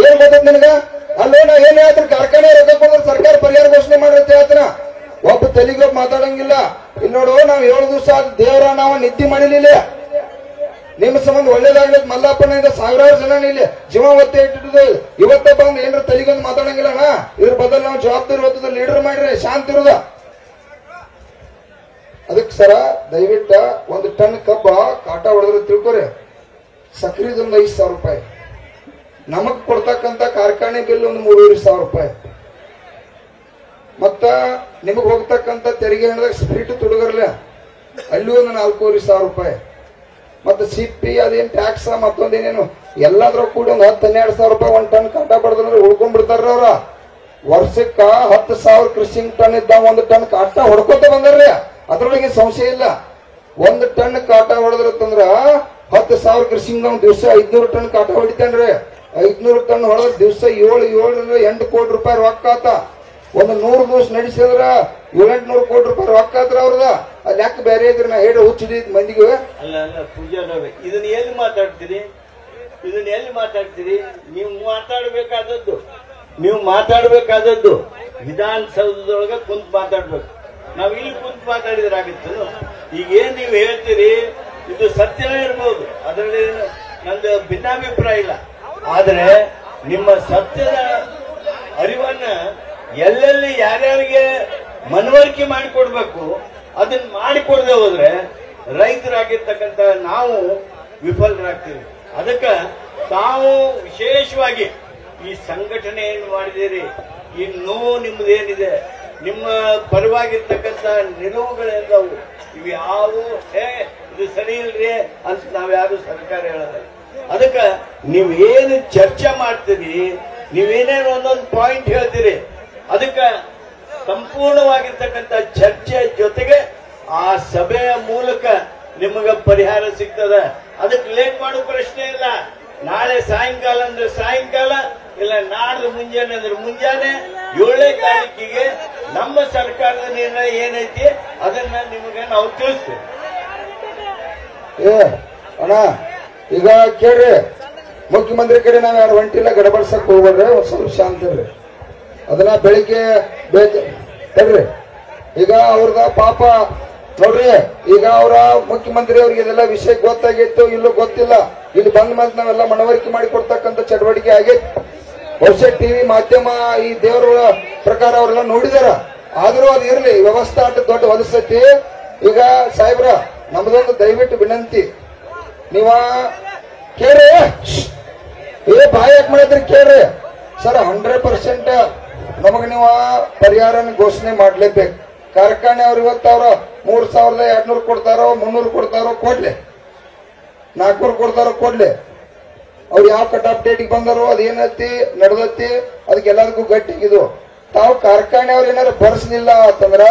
ಏನ್ ಮಾತಾಡ್ ನಿನಗ? ಅಲ್ಲೋ ನಾ ಏನ್ ಹೇಳ್ತೀನಿ, ಕಾರ್ಖಾನೆ ರೊಕ್ಕ ಕೊಡಿದ್ರೆ ಸರ್ಕಾರ ಪರಿಹಾರ ಘೋಷಣೆ ಮಾಡಿರುತ್ತೆ ಹೇಳ್ತಾನ. ಒಬ್ಬ ತೆಲಿಗೆ ಮಾತಾಡಂಗಿಲ್ಲ. ಇಲ್ಲಿ ನೋಡು, ನಾವ್ 7 ದಿವಸ ದೇವರ ನಾವು ನಿದ್ದೆ ಮಾಡಿಲಿಲ್ಲ. ನಿಮ್ಮ ಸಂಬಂಧ ಒಳ್ಳೇದಾಗ್ಲಿ ಮಲ್ಲಪ್ಪನಿಂದ ಸಾವಿರಾರು ಜನ ಇಲ್ಲಿ ಜೀವ ಒತ್ತೆ ಇಟ್ಟಿದ್ದು. ಇವತ್ತೇ ಬಂದು ಏನ್ರ ತಲೆಗೊಂದು ಮಾತಾಡಂಗಿಲ್ಲ. ಇದ್ರ ಬದಲು ನಾವು ಜವಾಬ್ದಾರಿ ಹೊತ್ತದ ಲೀಡರ್ ಮಾಡ್ರಿ, ಶಾಂತಿ ಇರುದ. ಅದಕ್ಕೆ ಸರ ದಯವಿಟ್ಟ 1 ಟನ್ ಕಬ್ಬ ಕಾಟ ಹೊಡೆದ್ರೆ ತಿಳ್ಕೊರಿ, ಸಕ್ರಿದೊಂದು 5,000 ರೂಪಾಯಿ, ನಮಗ್ ಕೊಡ್ತಕ್ಕಂತ ಕಾರ್ಖಾನೆ ಬಿಲ್ ಒಂದು 3,500 ರೂಪಾಯಿ, ಮತ್ತ ನಿಮಗ್ ಹೋಗ್ತಕ್ಕಂತ ತೆರಿಗೆ ಹಣದಾಗ ಸ್ಪಿರಿಟ್ ತುಡುಗರ್ಲ ಅಲ್ಲಿ ಒಂದು 4,500 ರೂಪಾಯಿ, ಮತ್ತೆ ಸಿಪ್ಪಿ ಅದೇನ್ ಟ್ಯಾಕ್ಸ್ ಮತ್ತೊಂದೇನೇನು ಎಲ್ಲಾದ್ರೂ ಕೂಡಿ ಒಂದು 10-12,000 ರೂಪಾಯಿ 1 ಟನ್ ಕಾಟ ಬಡದ್ರೆ ಉಳ್ಕೊಂಡ್ಬಿಡ್ತಾರ. ಅವ್ರ ವರ್ಷಕ್ಕ 10,000 ಕೃಷಿ ಟನ್ ಇದ್ದ 1 ಟನ್ ಕಾಟ ಹೊಡ್ಕೋತ ಬಂದಾರ್ರಿ. ಅದ್ರೊಳಗೆ ಸಂಶಯ ಇಲ್ಲ. 1 ಟನ್ ಕಾಟ ಹೊಡೆದ್ರಂದ್ರ 10,000 ಕೃಷಿ ದಿವಸ 500 ಟನ್ ಕಾಟ ಹೊಡಿತಾನ್ರಿ. 500 ಟನ್ ಹೊಡೆದ್ರೆ ದಿವಸ 7-8 ಕೋಟಿ ರೂಪಾಯಿ ರೊಕ್ಕ ಆತ. ಒಂದು 100 ದಿವಸ ನಡೆಸಿದ್ರ 700-800 ಕೋಟಿ ರೂಪಾಯಿ ರೊಕ್ಕ ಆತ್ರ ಅವ್ರದ. ಅಲ್ಲಿ ಯಾಕೆ ಬೇರೆ ಇದ್ರಿ, ನಾ ಹೇಳಿ ಹುಚ್ಚಿದ ಮಂದಿಗೆ. ಅಲ್ಲ ಪೂಜಾರವ್ರೆ, ಇದನ್ನ ಎಲ್ಲಿ ಮಾತಾಡ್ತೀರಿ? ನೀವು ಮಾತಾಡ್ಬೇಕಾದದ್ದು ವಿಧಾನಸೌಧದೊಳಗ ಕುಂತ್ ಮಾತಾಡ್ಬೇಕು. ನಾವ್ ಇಲ್ಲಿ ಕುಂತ್ ಮಾತಾಡಿದ್ರೆ ಆಗಿತ್ತು. ಈಗ ಏನ್ ನೀವು ಹೇಳ್ತೀರಿ ಇದು ಸತ್ಯನೇ ಇರ್ಬೋದು, ಅದರಲ್ಲಿ ನಂದು ಭಿನ್ನಾಭಿಪ್ರಾಯ ಇಲ್ಲ. ಆದ್ರೆ ನಿಮ್ಮ ಸತ್ಯದ ಅರಿವನ್ನ ಎಲ್ಲೆಲ್ಲಿ ಯಾರ್ಯಾರಿಗೆ ಮನವರಿಕೆ ಮಾಡಿಕೊಡ್ಬೇಕು ಅದನ್ನ ಮಾಡಿಕೊಡದೆ ಹೋದ್ರೆ ರೈತರಾಗಿರ್ತಕ್ಕಂಥ ನಾವು ವಿಫಲರಾಗ್ತೀವಿ. ಅದಕ್ಕೆ ತಾವು ವಿಶೇಷವಾಗಿ ಈ ಸಂಘಟನೆಯನ್ನು ಮಾಡಿದಿರಿ. ಈ ನೋವು ನಿಮ್ಮದೇನಿದೆ, ನಿಮ್ಮ ಪರವಾಗಿರ್ತಕ್ಕಂಥ ನಿಲುವುಗಳೆಲ್ಲವು ಇವು ಯಾವು ಇದು ಸರಿ ಇಲ್ರಿ ಅಂತ ನಾವ್ಯಾರು ಸರ್ಕಾರ ಹೇಳೋದು. ಅದಕ್ಕೆ ನೀವೇನು ಚರ್ಚೆ ಮಾಡ್ತೀರಿ, ನೀವೇನೇನು ಒಂದೊಂದು ಪಾಯಿಂಟ್ ಹೇಳ್ತೀರಿ, ಅದಕ್ಕೆ ಸಂಪೂರ್ಣವಾಗಿರ್ತಕ್ಕಂಥ ಚರ್ಚೆ ಜೊತೆಗೆ ಆ ಸಭೆಯ ಮೂಲಕ ನಿಮಗೆ ಪರಿಹಾರ ಸಿಗ್ತದ. ಅದಕ್ಕೆ ಲೇಟ್ ಮಾಡೋ ಪ್ರಶ್ನೆ ಇಲ್ಲ. ನಾಳೆ ಸಾಯಂಕಾಲ ಅಂದ್ರೆ ಸಾಯಂಕಾಲ, ಇಲ್ಲ ನಾಡ್ದು ಮುಂಜಾನೆ ಅಂದ್ರೆ ಮುಂಜಾನೆ 7ನೇ ತಾರೀಕಿಗೆ ನಮ್ಮ ಸರ್ಕಾರದ ನಿರ್ಣಯ ಏನೈತಿ ಅದನ್ನ ನಿಮಗೆ ನಾವು ತಿಳಿಸ್ತೇವೆ. ಅಣ್ಣ ಈಗ ಕೇಳ್ರಿ, ಮುಖ್ಯಮಂತ್ರಿ ಕಡೆ ನಾವ್ ಯಾರು ಹೊಂಟಿಲ್ಲ, ಗಡಬಡ್ಸಕ್ ಹೋಗ್ಬೇಡ್ರಿ, ಒಂದ್ ಸ್ವಲ್ಪ ಶಾಂತ ಇರ್ರಿ. ಅದನ್ನ ಬೆಳಿಗ್ಗೆ ತಡ್ರಿ. ಈಗ ಅವ್ರದ ಪಾಪ ನೋಡ್ರಿ, ಈಗ ಅವರ ಮುಖ್ಯಮಂತ್ರಿ ಅವ್ರಿಗೆ ಇದೆಲ್ಲ ವಿಷಯ ಗೊತ್ತಾಗಿತ್ತು ಇಲ್ಲೂ ಗೊತ್ತಿಲ್ಲ. ಇಲ್ಲಿ ಬಂದ ಮೇಲೆ ನಾವೆಲ್ಲ ಮನವರಿಕೆ ಮಾಡಿ ಕೊಡ್ತಕ್ಕಂಥ ಚಟುವಟಿಕೆ ಆಗೈತಿ. ಬಹುಶಃ ಟಿವಿ ಮಾಧ್ಯಮ ಈ ದೇವರ ಪ್ರಕಾರ ಅವರೆಲ್ಲ ನೋಡಿದಾರ. ಆದ್ರೂ ಅದು ಇರ್ಲಿ, ವ್ಯವಸ್ಥೆ ಆಟ ದೊಡ್ಡ ಹೊಲಸತಿ. ಈಗ ಸಾಹೇಬ್ರ ನಮ್ದೊಂದು ದಯವಿಟ್ಟು ವಿನಂತಿ, ನೀವ ಕೇಳ್ರಿ, ಬಾಯ್ ಯಾಕೆ ಮಾಡಿದ್ರಿ ಕೇಳ್ರಿ ಸರ್. 100% ನಮಗ ನೀವ ಪರಿಹಾರನ ಘೋಷಣೆ ಮಾಡ್ಲೇಬೇಕು. ಕಾರ್ಖಾನೆ ಅವ್ರು ಇವತ್ತು ಅವ್ರ 3200 ಕೊಡ್ತಾರೋ 300 ಕೊಡ್ತಾರೋ ಕೊಡ್ಲಿ, 400 ಕೊಡ್ತಾರೋ ಕೊಡ್ಲಿ. ಅವ್ರು ಯಾವ ಕಟ್ ಆಫ್ ಡೇಟಿಗೆ ಬಂದಾರೋ ಅದೇನೈತಿ ನಡೆದೈತಿ, ಅದಕ್ಕೆಲ್ಲದಕ್ಕೂ ಗಟ್ಟಿಗಿದು. ತಾವು ಕಾರ್ಖಾನೆ ಅವ್ರು ಏನಾರು ಬರ್ಸಲಿಲ್ಲ ಅಂತಂದ್ರ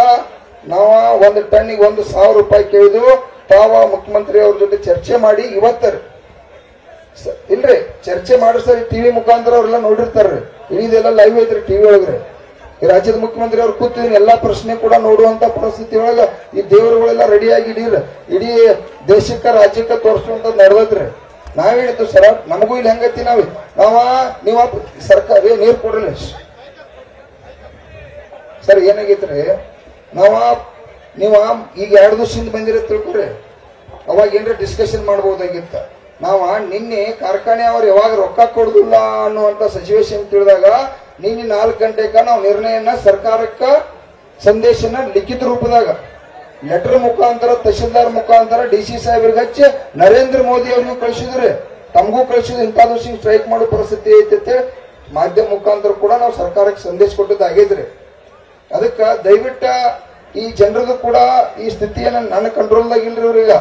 ನಾವ 1 ಟನ್ನಿಗೆ 1000 ರೂಪಾಯಿ ಕೇಳಿದು. ತಾವ ಮುಖ್ಯಮಂತ್ರಿ ಅವ್ರ ಜೊತೆ ಚರ್ಚೆ ಮಾಡಿ ಇವತ್ತರ ಇಲ್ರಿ ಚರ್ಚೆ ಮಾಡ್ರಿ ಸರ್. ಟಿವಿ ಮುಖಾಂತರ ಅವ್ರೆಲ್ಲ ನೋಡಿರ್ತಾರ್ರಿ, ಇದೆಲ್ಲ ಲೈವ್ ಐತ್ರಿ ಟಿವಿ ಒಳಗ್ರಿ. ಈ ರಾಜ್ಯದ ಮುಖ್ಯಮಂತ್ರಿ ಅವ್ರು ಕೂತಿದ್ದೀನಿ, ಎಲ್ಲಾ ಪ್ರಶ್ನೆ ಕೂಡ ನೋಡುವಂತ ಪರಿಸ್ಥಿತಿ ಒಳಗ ಈ ದೇವರುಗಳೆಲ್ಲ ರೆಡಿಯಾಗಿ ಇಡೀ ದೇಶಕ್ಕ ರಾಜ್ಯಕ್ಕ ತೋರಿಸುವಂತ ನಡೆದೈತ್ರಿ. ನಾವೇನಿತ್ತು ಸರ್, ನಮಗೂ ಇಲ್ಲಿ ಹೆಂಗೈತಿ ನೀವ ಸರ್ಕಾರ ನೀರ್ ಕೊಡ್ರಿ ಸರ್. ಏನಾಗೈತ್ರಿ, ನೀವ ಈಗ 2 ದಿವಸದಿಂದ ಬಂದಿರ ತಿಳ್ಕೊರಿ, ಅವಾಗ ಏನ್ರ ಡಿಸ್ಕಷನ್ ಮಾಡಬಹುದಾಗಿತ್ತ. ನಿನ್ನೆ ಕಾರ್ಖಾನೆ ಅವ್ರು ಯಾವಾಗ ರೊಕ್ಕ ಕೊಡುದಿಲ್ಲ ಅನ್ನುವಂತ ಸಿಚುವೇಶನ್ ತಿಳಿದಾಗ ನಿನ್ನೆ 4 ಗಂಟೆಗ ನಾವು ನಿರ್ಣಯನ ಸರ್ಕಾರಕ್ಕ ಸಂದೇಶನ ಲಿಖಿತ ರೂಪದಾಗ ಲೆಟರ್ ಮುಖಾಂತರ, ತಹಶೀಲ್ದಾರ್ ಮುಖಾಂತರ DC ಸಾಹೇಬ್ರಿಗೆ ಹಚ್ಚಿ ನರೇಂದ್ರ ಮೋದಿ ಅವ್ರಿಗೂ ಕಳಿಸಿದ್ರಿ, ತಮಗೂ ಕಳಿಸಿದ್ರು. ಇಂಥ ದಿವಸ ಸ್ಟ್ರೈಕ್ ಮಾಡೋ ಪರಿಸ್ಥಿತಿ ಐತೆ ಮಾಧ್ಯಮ ಮುಖಾಂತರ ಕೂಡ ನಾವು ಸರ್ಕಾರಕ್ಕೆ ಸಂದೇಶ ಕೊಟ್ಟದ್ದಾಗೈತ್ರಿ. ಅದಕ್ಕ ದಯವಿಟ್ಟ ಈ ಜನರದು ಕೂಡ ಈ ಸ್ಥಿತಿಯನ್ನ ನನ್ನ ಕಂಟ್ರೋಲ್ದಾಗ ಇಲ್ರಿ. ಇವ್ರೀಗ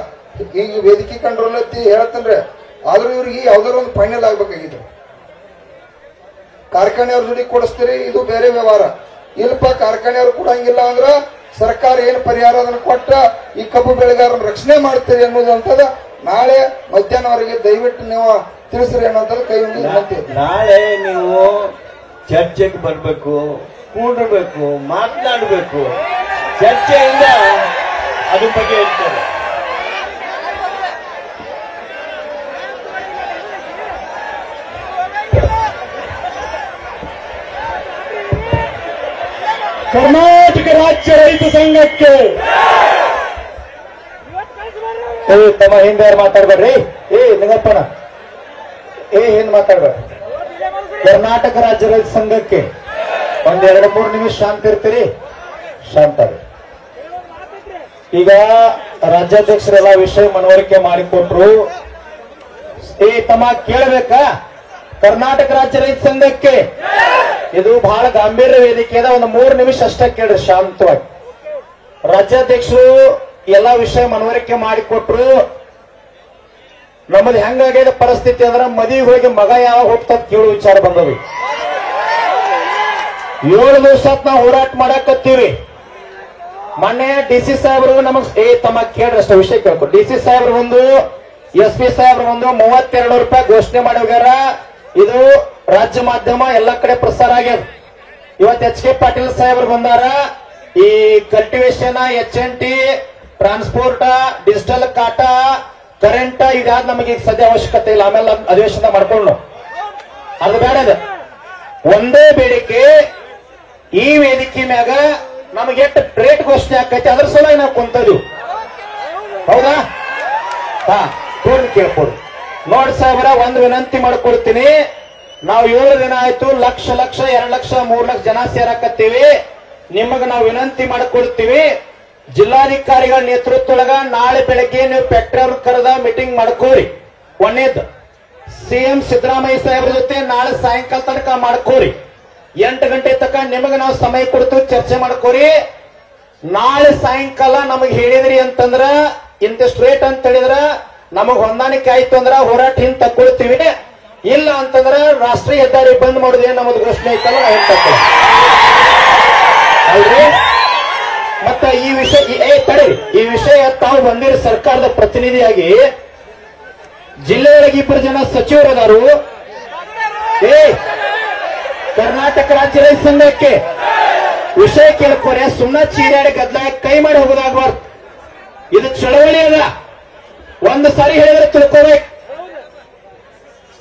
ಈಗ ವೇದಿಕೆ ಕಂಟ್ರೋಲ್ ಐತಿ ಹೇಳತ್ತನ್ರಿ, ಆದ್ರೂ ಇವ್ರಿಗೆ ಯಾವ್ದಾರು ಒಂದು ಫೈನಲ್ ಆಗ್ಬೇಕಾಗಿತ್ತು. ಕಾರ್ಖಾನೆಯವ್ರ ಜೊತೆ ಕೊಡಿಸ್ತೀರಿ, ಇದು ಬೇರೆ ವ್ಯವಹಾರ. ಇಲ್ಪ ಕಾರ್ಖಾನೆಯವ್ರು ಕೊಡಂಗಿಲ್ಲ ಅಂದ್ರ ಸರ್ಕಾರ ಏನು ಪರಿಹಾರ ಅದನ್ನು ಕೊಟ್ಟ ಈ ಕಬ್ಬು ಬೆಳೆಗಾರನ ರಕ್ಷಣೆ ಮಾಡ್ತೀರಿ ಅನ್ನೋದಂತದ ನಾಳೆ ಮಧ್ಯಾಹ್ನವರೆಗೆ ದಯವಿಟ್ಟು ನೀವು ತಿಳಿಸ್ರಿ ಅನ್ನೋಂಥದ್ದು ಕೈ ಮುಗಿದು. ನಾಳೆ ನೀವು ಚರ್ಚೆಗೆ ಬರ್ಬೇಕು, ಕೂಡಬೇಕು, ಮಾತನಾಡಬೇಕು. ಚರ್ಚೆಯಿಂದ ಅದ್ರ ಬಗ್ಗೆ ಹೇಳ್ತಾರೆ. ಕರ್ನಾಟಕ ರಾಜ್ಯ ರೈತ ಸಂಘಕ್ಕೆ ತಮ್ಮ ಹಿಂದೆ ಯಾರು ಮಾತಾಡ್ಬೇಡ್ರಿ. ನಿಂಗಪ್ಪನ ಹಿಂದ್ ಮಾತಾಡ್ಬೇಡ. ಕರ್ನಾಟಕ ರಾಜ್ಯ ರೈತ ಸಂಘಕ್ಕೆ 1-2-3 ನಿಮಿಷ ಶಾಂತ ಇರ್ತೀರಿ, ಶಾಂತ. ಈಗ ರಾಜ್ಯಾಧ್ಯಕ್ಷರೆಲ್ಲ ವಿಷಯ ಮನವರಿಕೆ ಮಾಡಿಕೊಟ್ರು. ತಮ್ಮ ಕೇಳಬೇಕಾ? ಕರ್ನಾಟಕ ರಾಜ್ಯ ರೈತ ಸಂಘಕ್ಕೆ ಇದು ಬಹಳ ಗಾಂಭೀರ್ಯ ವೇದಿಕೆ ಅದ. 3 ನಿಮಿಷ ಅಷ್ಟೇ ಕೇಳ್ರಿ ಶಾಂತವಾಗಿ. ರಾಜ್ಯಾಧ್ಯಕ್ಷರು ಎಲ್ಲಾ ವಿಷಯ ಮನವರಿಕೆ ಮಾಡಿಕೊಟ್ರು. ನಮ್ಮದು ಹೆಂಗಾಗ್ಯದ ಪರಿಸ್ಥಿತಿ ಅಂದ್ರೆ ಮದುವೆಗೆ ಹೋಗಿ ಮಗ ಯಾವ ಹೋಗ್ತದ ಕೇಳೋ ವಿಚಾರ ಬಂದವಿ. 7 ದಿವಸ ನಾವು ಹೋರಾಟ ಮಾಡಾಕತ್ತೀವಿ. ಮೊನ್ನೆ DC ಸಾಹೇಬರು ನಮಗ್ ತಮ್ಮ ಕೇಳ್ರಿ ಅಷ್ಟ ವಿಷಯ ಕೇಳ್ಕೊ. DC ಸಾಹೇಬ್ರು ಒಂದು, SP ಸಾಹೇಬ್ರು ಒಂದು 32 ರೂಪಾಯಿ ಘೋಷಣೆ ಮಾಡಿ ಹೋಗ್ಯಾರ. ಇದು ರಾಜ್ಯ ಮಾಧ್ಯಮ ಎಲ್ಲ ಕಡೆ ಪ್ರಸಾರ ಆಗ್ಯದ. ಇವತ್ತು HK ಪಾಟೀಲ್ ಸಾಹೇಬ್ರು ಬಂದಾರ. ಈ ಕಲ್ಟಿವೇಶನ್, HNT, ಟ್ರಾನ್ಸ್ಪೋರ್ಟ್, ಡಿಜಿಟಲ್ ಕಾಟ, ಕರೆಂಟ್ ಇದಾದ ನಮಗೆ ಈಗ ಸದ್ಯ ಅವಶ್ಯಕತೆ ಇಲ್ಲ. ಆಮೇಲೆ ಅಧಿವೇಶನ ಮಾಡ್ಕೊಂಡು ಅದು ಬೇಡ. ಒಂದೇ ಬೇಡಿಕೆ, ಈ ವೇದಿಕೆ ಮ್ಯಾಗ ನಮಗೆ ಎಷ್ಟು ರೇಟ್ ಘೋಷಣೆ ಆಕೈತಿ ಅದ್ರ ಸಲುವಾಗಿ ನಾವು ಕುಂತದೀವಿ. ಹೌದಾ? ಕೇಳ್ಕೊಡು ನೋಡಿ ಸಾಹೇಬ್ರ, ಒಂದು ವಿನಂತಿ ಮಾಡ್ಕೊಡ್ತೀನಿ. ನಾವು 7 ದಿನ ಆಯ್ತು, ಲಕ್ಷ 2 ಲಕ್ಷ 3 ಲಕ್ಷ ಜನ ಸೇರಾಕತ್ತೀವಿ. ನಿಮಗೆ ನಾವು ವಿನಂತಿ ಮಾಡ್ಕೊಡ್ತೀವಿ, ಜಿಲ್ಲಾಧಿಕಾರಿಗಳ ನೇತೃತ್ವದೊಳಗ ನಾಳೆ ಬೆಳಗ್ಗೆ ನೀವು ಫ್ಯಾಕ್ಟರಿ ಅವ್ರ ಕರೆದ ಮೀಟಿಂಗ್ ಮಾಡ್ಕೋರಿ. ಒಂದೇದು CM ಸಿದ್ದರಾಮಯ್ಯ ಸಾಹೇಬ್ರ ಜೊತೆ ನಾಳೆ ಸಾಯಂಕಾಲ ತನಕ ಮಾಡ್ಕೋರಿ. 8 ಗಂಟೆ ತನಕ ನಿಮಗೆ ನಾವು ಸಮಯ ಕೊಡ್ತೀವಿ, ಚರ್ಚೆ ಮಾಡ್ಕೋರಿ. ನಾಳೆ ಸಾಯಂಕಾಲ ನಮಗ್ ಹೇಳಿದ್ರಿ ಅಂತಂದ್ರ ಇಂತಿಷ್ಟು ರೇಟ್ ಅಂತ ಹೇಳಿದ್ರ ನಮಗ್ ಹೊಂದಾಣಿಕೆ ಆಯ್ತು ಅಂದ್ರ ಹೋರಾಟ ಹಿಂದ್ ತಕ್ಕೊಳ್ತೀವಿ. ಇಲ್ಲ ಅಂತಂದ್ರ ರಾಷ್ಟ್ರೀಯ ಹೆದ್ದಾರಿ ಬಂದ್ ಮಾಡೋದೇ ನಮ್ಮದು ಘೋಷಣೆ ಐತಲ್ಲ, ನಾವು ಹಿಂದ್ ತಕ್ಕೊಳ್ಳಿ. ಅಲ್ರಿ? ಮತ್ತ ಈ ವಿಷಯ ಈ ವಿಷಯ ತಾವು ಬಂದಿರೋ ಸರ್ಕಾರದ ಪ್ರತಿನಿಧಿಯಾಗಿ ಜಿಲ್ಲೆಯೊಳಗೆ 2 ಜನ ಸಚಿವರದಾರು. ಕರ್ನಾಟಕ ರಾಜ್ಯ ರೈತ ಸಂಘಕ್ಕೆ ವಿಷಯ ಕೇಳ್ಕೊರೆ ಸುಮ್ಮನೆ ಚೀರಾಡಿ ಗದ್ದಲ ಕೈ ಮಾಡಿ ಹೋಗೋದಾಗಬಾರ್ದು. ಇದು ಚಳವಳಿ ಅದ, ಒಂದು ಸಾರಿ ಹೇಳಿದ್ರೆ ತಿಳ್ಕೋಬೇಕು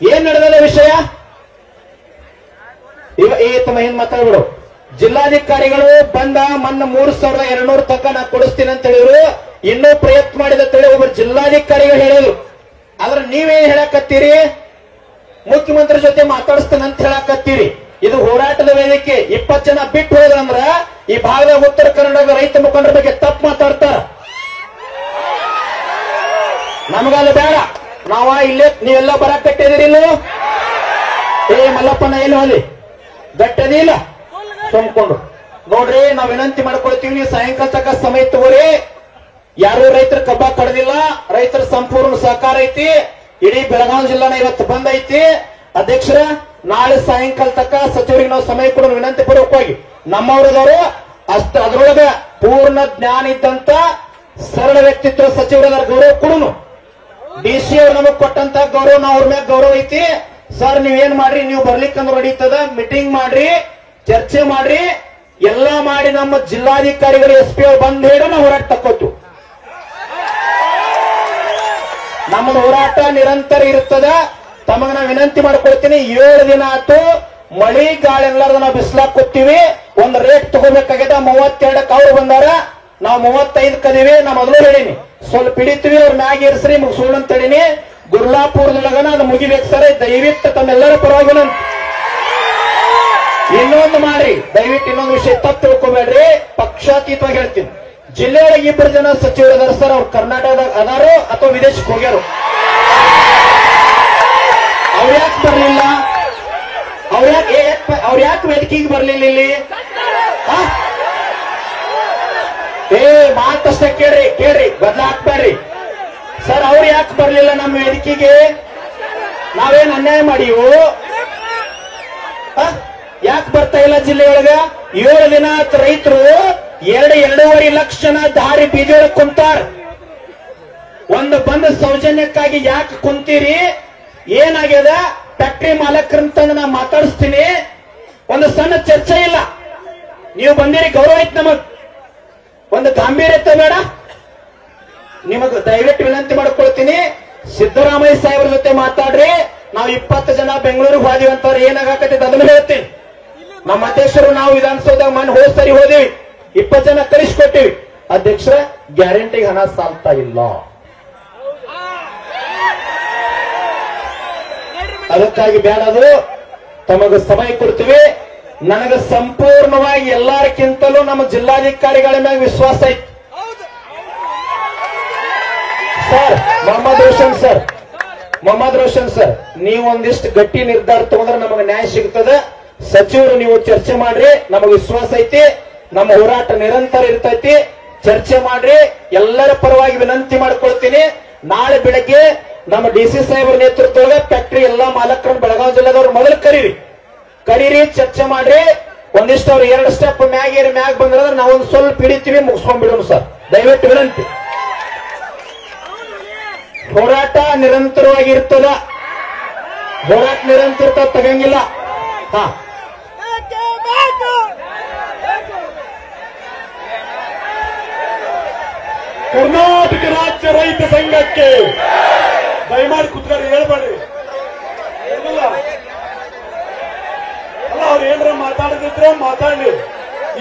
ಏನ್ ನಡೆದದ ವಿಷಯ. ತಮ್ಮ ಏನ್ ಮಾತಾಡ್ಬಿಡು. ಜಿಲ್ಲಾಧಿಕಾರಿಗಳು ಬಂದ ಮೊನ್ನ 3,200 ತನಕ ನಾ ಕೊಡಿಸ್ತೀನಿ ಅಂತ ಹೇಳಿದ್ರು. ಇನ್ನೂ ಪ್ರಯತ್ನ ಮಾಡಿದ ಹೇಳಿ ಒಬ್ಬರು ಜಿಲ್ಲಾಧಿಕಾರಿಗಳು ಹೇಳಿದ್ರು. ಆದ್ರೆ ನೀವೇನ್ ಹೇಳಕತ್ತೀರಿ, ಮುಖ್ಯಮಂತ್ರಿ ಜೊತೆ ಮಾತಾಡಿಸ್ತಾನೆ ಅಂತ ಹೇಳಕತ್ತೀರಿ. ಇದು ಹೋರಾಟದ ವೇದಿಕೆ. 20 ಜನ ಬಿಟ್ಟು ಹೋದ್ರಂದ್ರ ಈ ಭಾಗದ ಉತ್ತರ ಕನ್ನಡದ ರೈತ ಮುಖಂಡರ ಬಗ್ಗೆ ತಪ್ಪು ಮಾತಾಡ್ತಾರ. ನಮಗಲ್ಲ ಬೇಡ, ನಾವ ಇಲ್ಲೇ ನೀವೆಲ್ಲ ಬರಕ್ ಗಟ್ಟಿದಿರಿಲ್ಲ. ಮಲ್ಲಪ್ಪನ ಏನು ಅಲ್ಲಿ ಗಟ್ಟದಿಲ್ಲ ಸುಮ್ಕೊಂಡು ನೋಡ್ರಿ. ನಾವ್ ವಿನಂತಿ ಮಾಡ್ಕೊಳ್ತೀವಿ, ನೀವು ಸಾಯಂಕಾಲ ತನಕ ಸಮಯ ತಗೋರಿ. ಯಾರು ರೈತರ ಕಬ್ಬ ಕಡ್ದಿಲ್ಲ, ರೈತರ ಸಂಪೂರ್ಣ ಸಹಕಾರ ಐತಿ. ಇಡೀ ಬೆಳಗಾವಿ ಜಿಲ್ಲಾನ ಇವತ್ತು ಬಂದ್ ಐತಿ. ಅಧ್ಯಕ್ಷರ, ನಾಳೆ ಸಾಯಂಕಾಲ ತನಕ ಸಚಿವರಿಗೆ ನಾವು ಸಮಯ ಕೊಡೋಣ ವಿನಂತಿ ಪೂರ್ವಕವಾಗಿ. ನಮ್ಮವರದವರು ಅದರೊಳಗ ಪೂರ್ಣ ಜ್ಞಾನ ಇದ್ದಂತ ಸರಳ ವ್ಯಕ್ತಿತ್ವ ಸಚಿವರ ಗೌರವ ಕೊಡುನು. ಡಿಸಿ ಅವ್ರು ನಮಗ್ ಕೊಟ್ಟಂತ ಗೌರವ ನಾವು ಅವ್ರ ಮ್ಯಾಗ ಗೌರವ ಐತಿ. ಸರ್ ನೀವೇನ್ ಮಾಡ್ರಿ, ನೀವು ಬರ್ಲಿಕ್ಕಂದ್ರೆ ನಡೀತದ, ಮೀಟಿಂಗ್ ಮಾಡ್ರಿ, ಚರ್ಚೆ ಮಾಡ್ರಿ, ಎಲ್ಲಾ ಮಾಡಿ ನಮ್ಮ ಜಿಲ್ಲಾಧಿಕಾರಿಗಳು SP ಅವ್ರು ಬಂದ್ ಹೇಳಿ ನಾವು ಹೋರಾಟ ತಕ್ಕೋತು. ನಮ್ಮದು ಹೋರಾಟ ನಿರಂತರ ಇರುತ್ತದ. ತಮಗ ನಾ ವಿನಂತಿ ಮಾಡ್ಕೊಳ್ತೀನಿ, 7 ದಿನ ಆಯ್ತು ಮಳಿ ಗಾಳಿ ಎಲ್ಲಾರ್ದು ನಾವು ಬಿಸ್ಲಾಕ್ ಕೂತೀವಿ. ಒಂದ್ ರೇಟ್ ತಗೋಬೇಕಾಗ್ಯದ. 32ಕ್ಕೆ ಅವ್ರು ಬಂದಾರ, ನಾವು 35 ಕದೀವಿ. ನಾ ಮೊದಲು ಹೇಳಿನಿ ಸ್ವಲ್ಪ ಹಿಡಿತೀವಿ, ಅವ್ರ ಮ್ಯಾಗ ಇರಿಸ್ರಿ ಮುಗಿಸೋಣ ಅಂತ ಹೇಳಿನಿ. ಗುರ್ಲಾಪುರದೊಳಗ ಅದು ಮುಗಿಬೇಕು ಸರ್. ದಯವಿಟ್ಟು ತಮ್ಮೆಲ್ಲರ ಪರವಾಗಿ ಇನ್ನೊಂದು ಮಾಡ್ರಿ, ದಯವಿಟ್ಟು ಇನ್ನೊಂದು ವಿಷಯ ತಪ್ಪು ತಿಳ್ಕೊಬೇಡ್ರಿ. ಪಕ್ಷಾತೀತವಾಗಿ ಹೇಳ್ತೀನಿ, ಜಿಲ್ಲೆಯೊಳಗೆ 2 ಜನ ಸಚಿವರು ಅದಾರ ಸರ್. ಅವ್ರು ಕರ್ನಾಟಕದಾಗ ಅದಾರೋ ಅಥವಾ ವಿದೇಶಕ್ಕೆ ಹೋಗ್ಯಾರು. ಅವ್ರ್ಯಾಕೆ ಬರ್ಲಿಲ್ಲ? ಅವ್ರ್ಯಾಕೆ ವೇದಿಕೆಗೆ ಬರ್ಲಿಲ್ಲ ಇಲ್ಲಿ? ಮಾತಷ್ಟೇ ಕೇಳ್ರಿ ಬದಲಾಗ್ಬೇಡ್ರಿ ಸರ್. ಅವ್ರು ಯಾಕೆ ಬರ್ಲಿಲ್ಲ ನಮ್ಮ ವೇದಿಕೆಗೆ? ನಾವೇನ್ ಅನ್ಯಾಯ ಮಾಡಿವು? ಯಾಕೆ ಬರ್ತಾ ಇಲ್ಲ ಜಿಲ್ಲೆಯೊಳಗ? 7 ದಿನ ರೈತರು 2.5 ಲಕ್ಷ ಜನ ದಾರಿ ಬೀದಿಯೊಳಗೆ ಕುಂತಾರ. ಒಂದು ಬಂದ ಸೌಜನ್ಯಕ್ಕಾಗಿ ಯಾಕೆ ಕುಂತೀರಿ? ಏನಾಗ್ಯದ? ಫ್ಯಾಕ್ಟ್ರಿ ಮಾಲಕರಂತಂದು ನಾ ಮಾತಾಡಿಸ್ತೀನಿ. ಒಂದು ಸಣ್ಣ ಚರ್ಚೆ ಇಲ್ಲ. ನೀವು ಬಂದಿರಿ, ಗೌರವ ಐತಿ ನಮಗ್, ಒಂದು ಗಾಂಭೀರ್ಯತೆ ಬೇಡ. ನಿಮಗ್ ದಯವಿಟ್ಟು ವಿನಂತಿ ಮಾಡ್ಕೊಳ್ತೀನಿ, ಸಿದ್ದರಾಮಯ್ಯ ಸಾಹೇಬ್ರ ಜೊತೆ ಮಾತಾಡ್ರಿ. ನಾವು 20 ಜನ ಬೆಂಗಳೂರಿಗೆ ಹೋದಿವಿ ಅಂತವ್ರು ಏನಾಗತ್ತೆ ಅದನ್ನು ಹೇಳ್ತೀನಿ. ನಮ್ಮ ಅಧ್ಯಕ್ಷರು ನಾವು ವಿಧಾನಸೌಧದಾಗ ಹೋದ್ ಸರಿ ಹೋದಿವಿ, 20 ಜನ ಕಳಿಸ್ಕೊಟ್ಟಿವಿ. ಅಧ್ಯಕ್ಷರ, ಗ್ಯಾರಂಟಿಗೆ ಹಣ ಸಾಲ್ತಾ ಇಲ್ಲ. ಅದಕ್ಕಾಗಿ ಬೇಡದು, ತಮಗ ಸಮಯ ಕೊಡ್ತೀವಿ. ನನಗ ಸಂಪೂರ್ಣವಾಗಿ ಎಲ್ಲಾರಕ್ಕಿಂತಲೂ ನಮ್ಮ ಜಿಲ್ಲಾಧಿಕಾರಿಗಳ ಮೇಲೆ ವಿಶ್ವಾಸ ಐತಿ ಸರ್. ಮೊಹಮ್ಮದ್ ರೋಷನ್ ಸರ್, ನೀವು ಒಂದಿಷ್ಟು ಗಟ್ಟಿ ನಿರ್ಧಾರ ತಗೊಂಡ್ರೆ ನಮಗೆ ನ್ಯಾಯ ಸಿಗ್ತದೆ. ಸಚಿವರು ನೀವು ಚರ್ಚೆ ಮಾಡ್ರಿ, ನಮಗೆ ವಿಶ್ವಾಸ ಐತಿ. ನಮ್ಮ ಹೋರಾಟ ನಿರಂತರ ಇರ್ತೈತಿ. ಚರ್ಚೆ ಮಾಡ್ರಿ. ಎಲ್ಲರ ಪರವಾಗಿ ವಿನಂತಿ ಮಾಡ್ಕೊಳ್ತೀನಿ, ನಾಳೆ ಬೆಳಗ್ಗೆ ನಮ್ಮ DC ಸಾಹೇಬ್ರ ನೇತೃತ್ವದಾಗ ಫ್ಯಾಕ್ಟರಿ ಎಲ್ಲಾ ಮಾಲಕರನ್ನು ಬೆಳಗಾವಿ ಜಿಲ್ಲೆದವ್ರು ಮೊದಲು ಕರೀರಿ, ಚರ್ಚೆ ಮಾಡ್ರಿ. ಒಂದಿಷ್ಟು ಅವ್ರು 2 ಸ್ಟೆಪ್ ಮ್ಯಾಗ ಬಂದ್ರೆ ನಾವೊಂದು ಸ್ವಲ್ಪ ಹಿಡಿತೀವಿ, ಮುಗಿಸ್ಕೊಂಡ್ಬಿಡೋಣ ಸರ್. ದಯವಿಟ್ಟು ವಿನಂತಿ. ಹೋರಾಟ ನಿರಂತರವಾಗಿರ್ತದ, ಹೋರಾಟ ನಿರಂತರ ತಗಂಗಿಲ್ಲ. ಕರ್ನಾಟಕ ರಾಜ್ಯ ರೈತ ಸಂಘಕ್ಕೆ ದಯಮಾಡಿ ಕುತ್ಕೊಂಡು ಹೇಳ್ಬೇಡ್ರಿ. ಅಲ್ಲ, ಅವ್ರು ಏನಾರ ಮಾತಾಡದಿದ್ರೆ ಮಾತಾಡ್ಲಿ.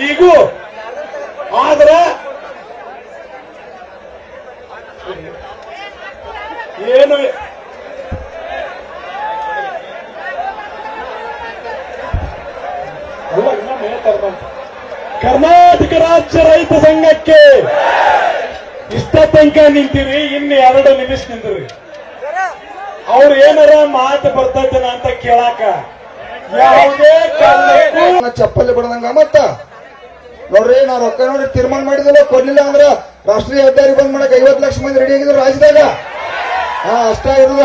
ಈಗೂ ಆದ್ರ ಏನು ಅಲ್ಲ, ಇನ್ನೊಮ್ಮೆ ಹೇಳ್ತಾರೆ, ಕರ್ನಾಟಕ ರಾಜ್ಯ ರೈತ ಸಂಘಕ್ಕೆ ಇಷ್ಟ ತನಕ ನಿಂತೀರಿ, ಇನ್ನು 2 ನಿಮಿಷ ನಿಂದ್ರಿ. ಅವ್ರು ಏನಾರ ಮಾತು ಬರ್ತೈತನ ಅಂತ ಕೇಳಾಕ ಯಾವುದೇ ಕಾರಣಕ್ಕೂ ಚಪ್ಪಲಿ ಬಿಡದಂಗ. ಮತ್ತ ನೋಡ್ರಿ, ನಾವ್ ರೊಕ್ಕ ನೋಡಿ ತೀರ್ಮಾನ ಮಾಡಿದಿಲ್ಲ, ಕೊಡ್ಲಿಲ್ಲ ಅಂದ್ರ ರಾಷ್ಟ್ರೀಯ ಹೆದ್ದಾರಿ ಬಂದ್ ಮಾಡಕ್ 50 ಲಕ್ಷ ಮಂದಿ ರೆಡಿ ಆಗಿದ್ರು ರಾಜ್ಯದಾಗ. ಅಷ್ಟ ಇರುದ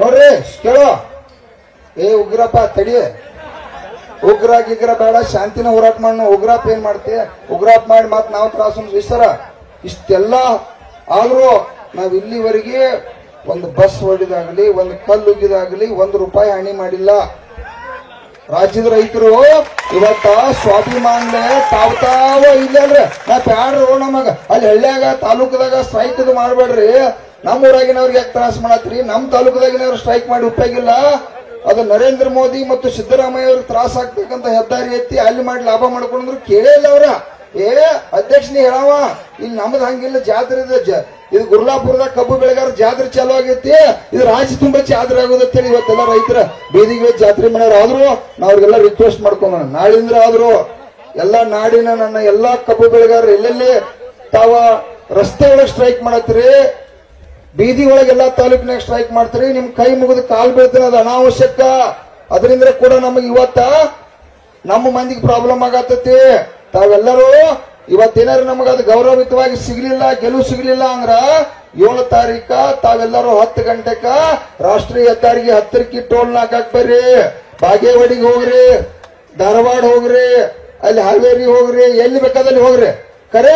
ನೋಡ್ರಿ. ಕೇಳೋ, ಉಗ್ರಪ್ಪ ತಡಿ, ಉಗ್ರ ಗಿಗ್ರ ಬೇಡ, ಶಾಂತಿನ ಹೋರಾಟ ಮಾಡೋಣ. ಉಗ್ರಾಪ್ ಏನ್ ಮಾಡ್ತಿ? ಉಗ್ರಾಪ್ ಮಾಡಿ ಮತ್ ನಾವು ತ್ರಾಸ ವಿಸ್ತಾರ. ಇಷ್ಟೆಲ್ಲ ಆದ್ರೂ ನಾವ್ ಇಲ್ಲಿವರೆಗೆ ಒಂದು ಬಸ್ ಹೊಡಿದಾಗ್ಲಿ, ಒಂದು ಕಲ್ಲು ಉಗಿದಾಗ್ಲಿ, 1 ರೂಪಾಯಿ ಹಾನಿ ಮಾಡಿಲ್ಲ. ರಾಜ್ಯದ ರೈತರು ಇವತ್ತ ಸ್ವಾಭಿಮಾನ್ಲೆ ತಾವ ಇಲ್ಲಲ್ರಿ ನಾ ಬ್ಯಾಡ್ರು ನಮಗ ಅಲ್ಲಿ ಹಳ್ಳ್ಯಾಗ ತಾಲೂಕದಾಗ ಸ್ಟ್ರೈಕ್ ಇದು ಮಾಡ್ಬೇಡ್ರಿ ನಮ್ಮ ಊರಾಗಿನವ್ರಿಗೆ ಯಾಕೆ ತ್ರಾಸ ಮಾಡತ್ರಿ ನಮ್ಮ ತಾಲೂಕದಾಗಿನವ್ರು ಸ್ಟ್ರೈಕ್ ಮಾಡಿ ಉಪಯೋಗಿಲ್ಲ ಅದು ನರೇಂದ್ರ ಮೋದಿ ಮತ್ತು ಸಿದ್ದರಾಮಯ್ಯ ಅವ್ರಿಗೆ ತ್ರಾಸ ಆಗ್ತಕ್ಕಂಥ ಹೆದ್ದಾರಿ ಎತ್ತಿ ಅಲ್ಲಿ ಮಾಡಿ ಲಾಭ ಮಾಡ್ಕೊಂಡ್ರು ಕೇಳೇ ಇಲ್ಲ ಅವ್ರ ಅಧ್ಯಕ್ಷನಿ ಹೇಳವ ಇಲ್ಲಿ ನಮ್ದು ಹಂಗಿಲ್ಲ ಜಾತ್ರೆ ಇದು ಗುರ್ಲಾಪುರದಾಗ ಕಬ್ಬು ಬೆಳೆಗಾರ ಜಾತ್ರೆ ಚಾಲು ಆಗೈತಿ ಇದು ರಾಜ್ಯ ತುಂಬಾ ಜಾತ್ರೆ ಆಗೋದತ್ತೇಳಿ ಇವತ್ತೆಲ್ಲ ರೈತರ ಬೀದಿಗೆ ಜಾತ್ರೆ ಮಾಡ್ಯಾರ ಆದ್ರೂ ನಾವ್ರಿಗೆಲ್ಲ ರಿಕ್ವೆಸ್ಟ್ ಮಾಡ್ಕೊಂಡ ನಾಳಿಂದ್ರ ಆದ್ರೂ ಎಲ್ಲಾ ನಾಡಿನ ನನ್ನ ಎಲ್ಲಾ ಕಬ್ಬು ಬೆಳೆಗಾರರು ಎಲ್ಲೆಲ್ಲಿ ತಾವ ರಸ್ತೆ ಒಳಗೆ ಸ್ಟ್ರೈಕ್ ಮಾಡತ್ರಿ ಬೀದಿ ಒಳಗೆಲ್ಲಾ ತಾಲೂಕಿನಾಗ ಸ್ಟ್ರೈಕ್ ಮಾಡ್ತೀರಿ ನಿಮ್ ಕೈ ಮುಗಿದು ಕಾಲ್ ಬೀಳ್ತೀನಿ ಅದು ಅನಾವಶ್ಯಕ ಅದರಿಂದ ಕೂಡ ನಮಗೆ ಇವತ್ತ ನಮ್ಮ ಮಂದಿಗೆ ಪ್ರಾಬ್ಲಮ್ ಆಗತ್ತೈತಿ ತಾವೆಲ್ಲರೂ ಇವತ್ತೇನಾರು ನಮಗದು ಗೌರವಯುತವಾಗಿ ಸಿಗ್ಲಿಲ್ಲ ಗೆಲುವು ಸಿಗ್ಲಿಲ್ಲ ಅಂದ್ರ 7 ತಾರೀಕ ತಾವೆಲ್ಲರೂ 10 ಗಂಟೆಕ ರಾಷ್ಟ್ರೀಯ ಹೆದ್ದಾರಿಗೆ 10 ಟೋಲ್ ನಾಕಾಕ್ ಬರ್ರಿ ಬಾಗೇವಾಡಿಗೆ ಹೋಗ್ರಿ ಧಾರವಾಡ ಹೋಗ್ರಿ ಅಲ್ಲಿ ಹಾವೇರಿ ಹೋಗ್ರಿ ಎಲ್ಲಿ ಬೇಕಾದಲ್ಲಿ ಹೋಗ್ರಿ ಖರೆ